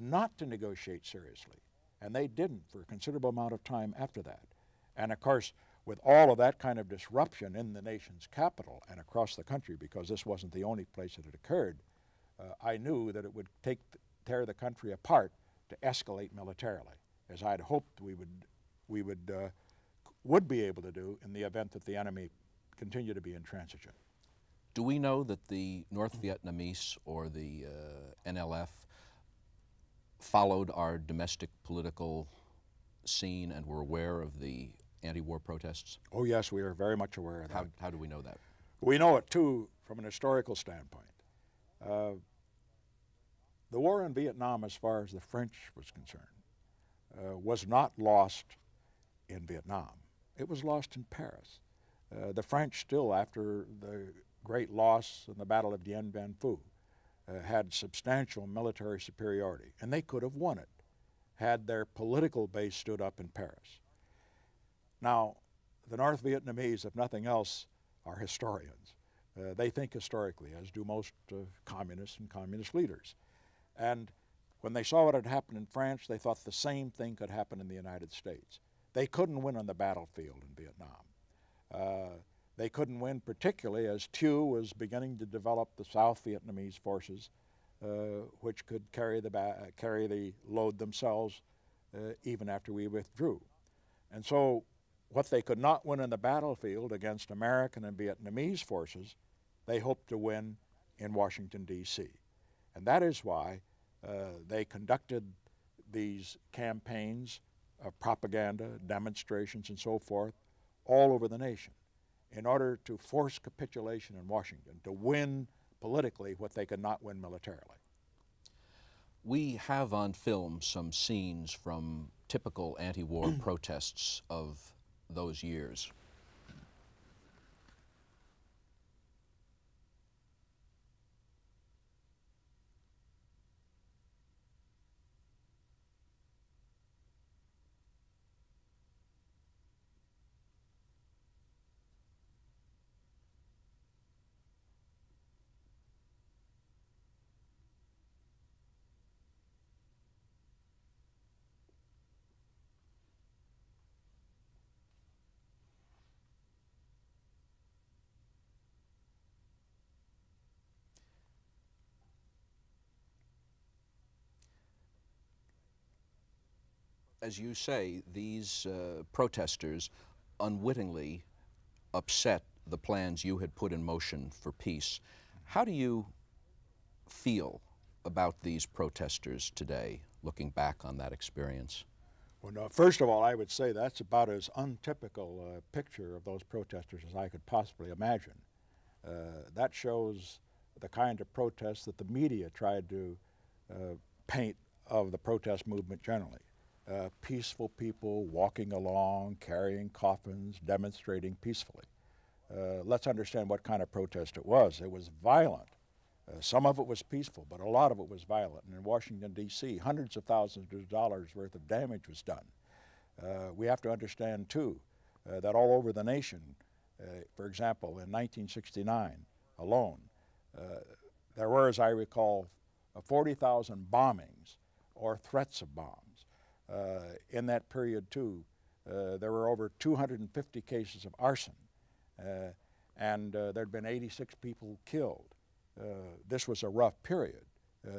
not to negotiate seriously, and they didn't for a considerable amount of time after that. And of course, with all of that kind of disruption in the nation's capital and across the country, because this wasn't the only place that it occurred, I knew that it would tear the country apart to escalate militarily, as I'd hoped we would be able to do in the event that the enemy continued to be intransigent. Do we know that the North Vietnamese or the NLF followed our domestic political scene and were aware of the anti-war protests? Oh yes, we are very much aware of that. How do we know that? We know it too from an historical standpoint. The war in Vietnam, as far as the French was concerned, was not lost in Vietnam. It was lost in Paris. The French still, after the great loss in the Battle of Dien Bien Phu, had substantial military superiority, and they could have won it had their political base stood up in Paris. Now, the North Vietnamese, if nothing else, are historians. They think historically, as do most communists and communist leaders. And when they saw what had happened in France, they thought the same thing could happen in the United States. They couldn't win on the battlefield in Vietnam. They couldn't win particularly as Thieu was beginning to develop the South Vietnamese forces, which could carry the load themselves even after we withdrew. And so what they could not win in the battlefield against American and Vietnamese forces, they hoped to win in Washington, D.C. And that is why they conducted these campaigns of propaganda, demonstrations, and so forth all over the nation in order to force capitulation in Washington, to win politically what they could not win militarily. We have on film some scenes from typical anti-war protests of those years. As you say, these protesters unwittingly upset the plans you had put in motion for peace. How do you feel about these protesters today, looking back on that experience? Well, no, first of all, I would say that's about as untypical a picture of those protesters as I could possibly imagine. That shows the kind of protests that the media tried to paint of the protest movement generally. Peaceful people walking along, carrying coffins, demonstrating peacefully. Let's understand what kind of protest it was. It was violent. Some of it was peaceful, but a lot of it was violent. And in Washington, D.C., hundreds of thousands of dollars worth of damage was done. We have to understand, too, that all over the nation, for example, in 1969 alone, there were, as I recall, 40,000 bombings or threats of bombs. In that period, too, there were over 250 cases of arson, and there'd been 86 people killed. This was a rough period.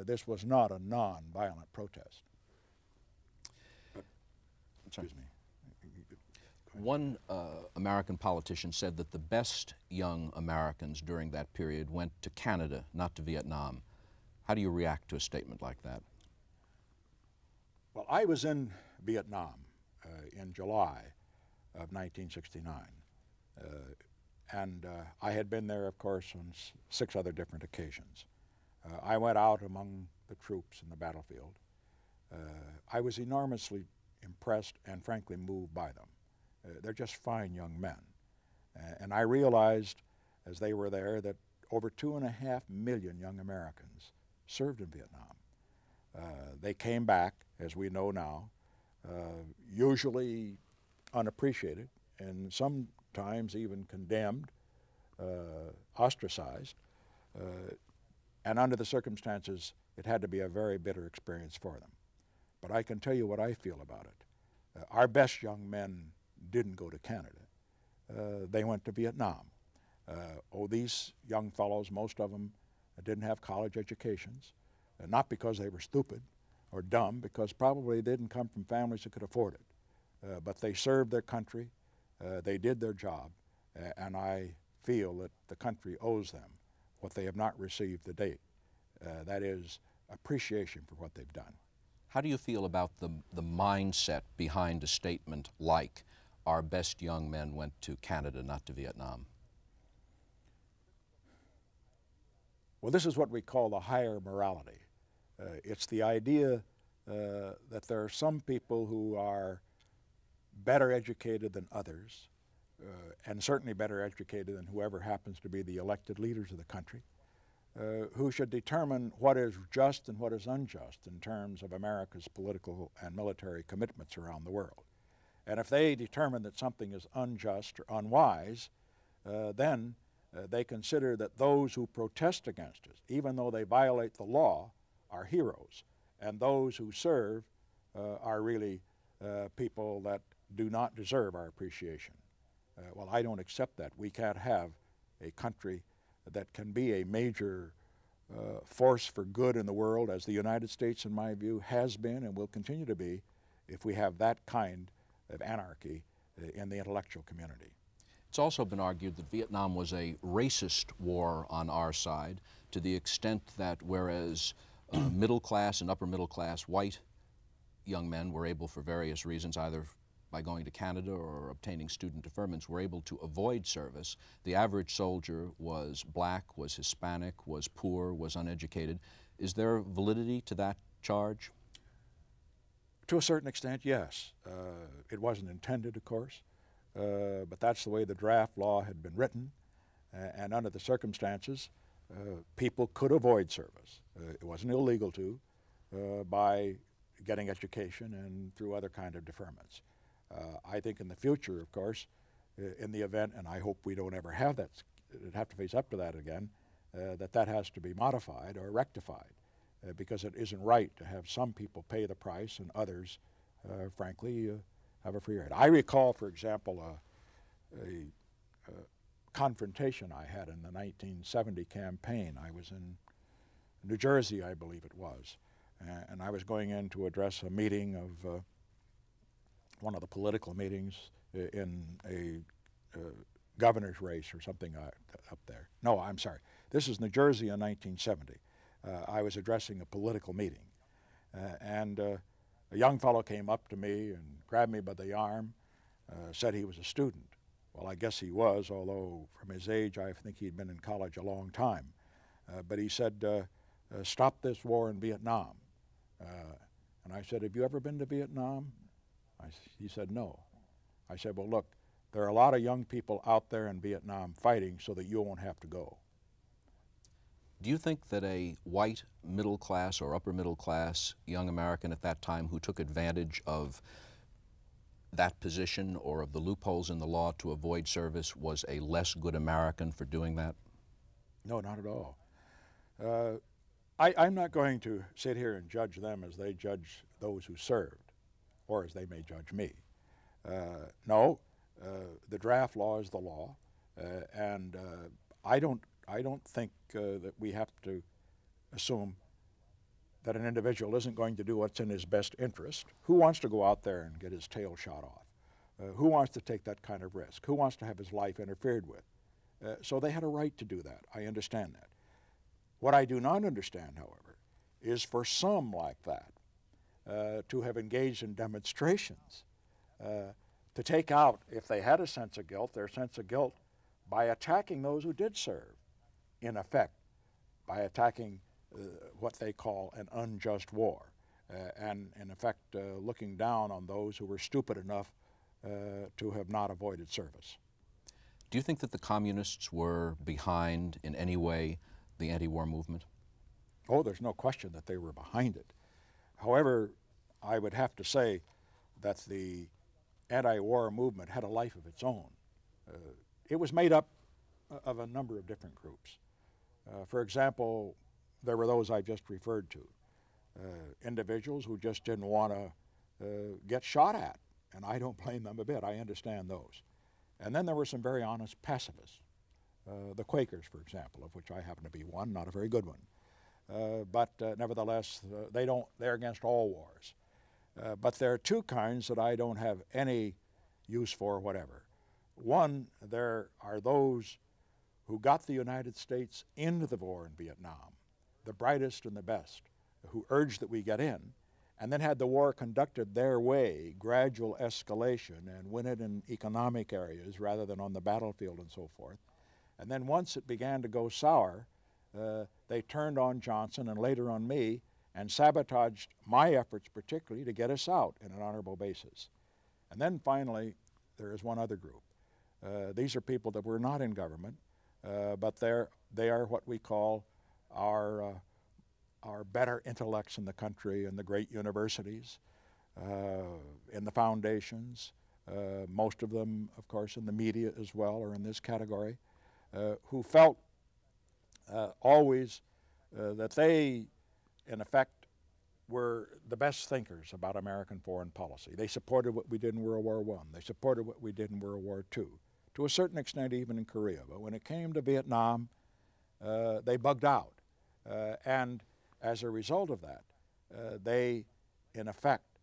This was not a non-violent protest. Excuse me. One American politician said that the best young Americans during that period went to Canada, not to Vietnam. How do you react to a statement like that? Well, I was in Vietnam in July of 1969. And I had been there, of course, on 6 other different occasions. I went out among the troops in the battlefield. I was enormously impressed and frankly moved by them. They're just fine young men. And I realized as they were there that over 2.5 million young Americans served in Vietnam. They came back, as we know now, usually unappreciated and sometimes even condemned, ostracized, and under the circumstances, it had to be a very bitter experience for them. But I can tell you what I feel about it. Our best young men didn't go to Canada. They went to Vietnam. These young fellows, most of them didn't have college educations, not because they were stupid or dumb, because probably they didn't come from families that could afford it. But they served their country, they did their job, and I feel that the country owes them what they have not received to date. That is appreciation for what they've done. How do you feel about the mindset behind a statement like, our best young men went to Canada, not to Vietnam? Well, this is what we call the higher morality. It's the idea that there are some people who are better educated than others, and certainly better educated than whoever happens to be the elected leaders of the country, who should determine what is just and what is unjust in terms of America's political and military commitments around the world. And if they determine that something is unjust or unwise, then they consider that those who protest against it, even though they violate the law, are heroes, and those who serve are really people that do not deserve our appreciation. Well, I don't accept that. We can't have a country that can be a major force for good in the world, as the United States, in my view, has been and will continue to be, if we have that kind of anarchy in the intellectual community. It's also been argued that Vietnam was a racist war on our side, to the extent that whereas middle class and upper middle class white young men were able, for various reasons, either by going to Canada or obtaining student deferments, were able to avoid service, the average soldier was black, was Hispanic, was poor, was uneducated. Is there validity to that charge? To a certain extent, yes. It wasn't intended, of course, but that's the way the draft law had been written, and under the circumstances, people could avoid service. It wasn't illegal to, by getting education and through other kind of deferments. I think in the future, of course, in the event, and I hope we don't ever have to face up to that again, that has to be modified or rectified, because it isn't right to have some people pay the price and others, frankly, have a free ride. I recall, for example, a confrontation I had in the 1970 campaign. I was in New Jersey, I believe it was, and I was going in to address a meeting of one of the political meetings in a governor's race or something up there. No, I'm sorry. This is New Jersey in 1970. I was addressing a political meeting, and a young fellow came up to me and grabbed me by the arm, said he was a student. Well, I guess he was, although from his age I think he'd been in college a long time. But he said, stop this war in Vietnam. And I said, have you ever been to Vietnam? He said, no. I said, well, look, there are a lot of young people out there in Vietnam fighting so that you won't have to go. Do you think that a white middle class or upper middle class young American at that time who took advantage of that position or of the loopholes in the law to avoid service was a less good American for doing that? No, not at all. I'm not going to sit here and judge them as they judge those who served, or as they may judge me. No, the draft law is the law, and I don't think that we have to assume that an individual isn't going to do what's in his best interest. Who wants to go out there and get his tail shot off? Who wants to take that kind of risk? Who wants to have his life interfered with? So they had a right to do that. I understand that. What I do not understand, however, is for some like that to have engaged in demonstrations, to take out, if they had a sense of guilt, their sense of guilt by attacking those who did serve, in effect, by attacking what they call an unjust war, and in effect looking down on those who were stupid enough to have not avoided service. Do you think that the communists were behind in any way the anti-war movement? Oh, there's no question that they were behind it. However, I would have to say that the anti-war movement had a life of its own. It was made up of a number of different groups. For example, there were those I just referred to, individuals who just didn't want to get shot at, and I don't blame them a bit. I understand those. And then there were some very honest pacifists, the Quakers, for example, of which I happen to be one, not a very good one. But nevertheless, they're against all wars. But there are two kinds that I don't have any use for whatever. One, there are those who got the United States into the war in Vietnam, the brightest and the best, who urged that we get in, and then had the war conducted their way, gradual escalation, and win it in economic areas rather than on the battlefield and so forth. And then once it began to go sour, they turned on Johnson and later on me and sabotaged my efforts particularly to get us out in an honorable basis. And then finally, there is one other group. These are people that were not in government, but they are what we call our better intellects in the country, in the great universities, in the foundations, most of them, of course, in the media as well, are in this category, who felt always that they, in effect, were the best thinkers about American foreign policy. They supported what we did in World War I. They supported what we did in World War II. to a certain extent even in Korea. But when it came to Vietnam, they bugged out. And as a result of that, they, in effect,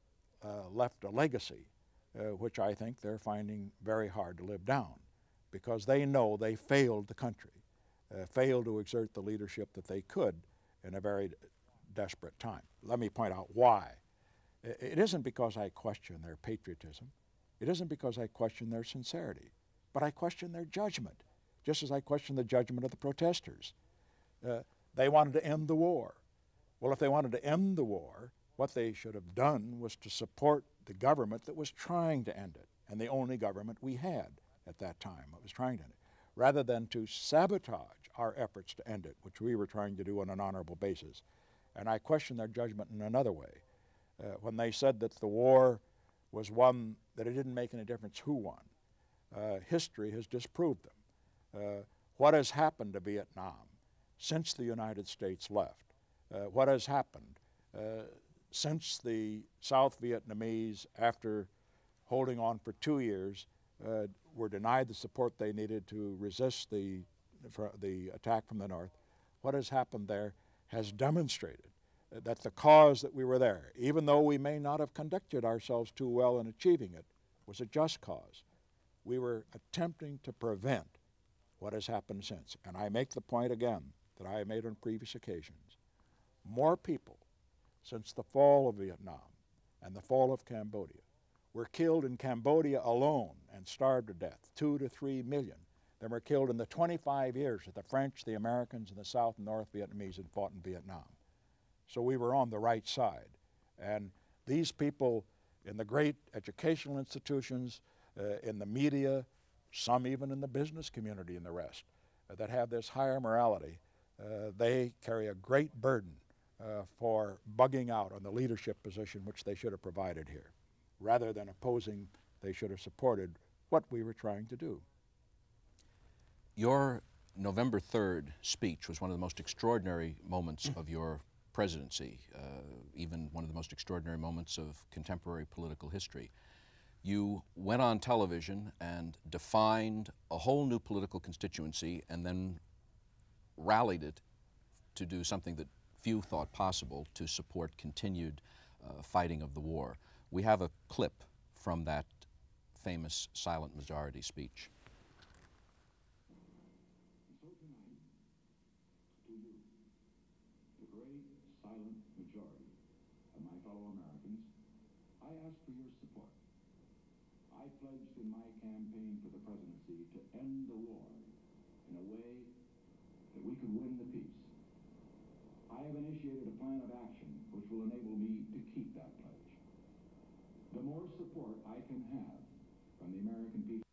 left a legacy which I think they're finding very hard to live down, because they know they failed the country, failed to exert the leadership that they could in a very desperate time. Let me point out why. It isn't because I question their patriotism. It isn't because I question their sincerity, but I question their judgment, just as I question the judgment of the protesters. They wanted to end the war. Well, if they wanted to end the war, what they should have done was to support the government that was trying to end it, and the only government we had at that time that was trying to end it, rather than to sabotage our efforts to end it, which we were trying to do on an honorable basis. And I question their judgment in another way. When they said that the war was one that it didn't make any difference who won. History has disproved them. What has happened to Vietnam since the United States left? What has happened since the South Vietnamese, after holding on for 2 years, were denied the support they needed to resist the attack from the north? What has happened there has demonstrated that the cause that we were there, even though we may not have conducted ourselves too well in achieving it, was a just cause. We were attempting to prevent what has happened since. And I make the point again that I have made on previous occasions. More people since the fall of Vietnam and the fall of Cambodia were killed in Cambodia alone and starved to death, 2 to 3 million. Than were killed in the 25 years that the French, the Americans, and the South and North Vietnamese had fought in Vietnam. So we were on the right side. And these people in the great educational institutions, in the media, some even in the business community and the rest, that have this higher morality, they carry a great burden for bugging out on the leadership position which they should have provided here. Rather than opposing, they should have supported what we were trying to do. Your November 3rd speech was one of the most extraordinary moments of your presidency, even one of the most extraordinary moments of contemporary political history. You went on television and defined a whole new political constituency and then rallied it to do something that few thought possible, to support continued fighting of the war. We have a clip from that famous silent majority speech. So tonight, to you, the great silent majority of my fellow Americans, I ask for your support. I pledged in my campaign for the presidency to end the war in a way that we could win the peace. I have initiated a plan of action which will enable me to keep that pledge. The more support I can have from the American people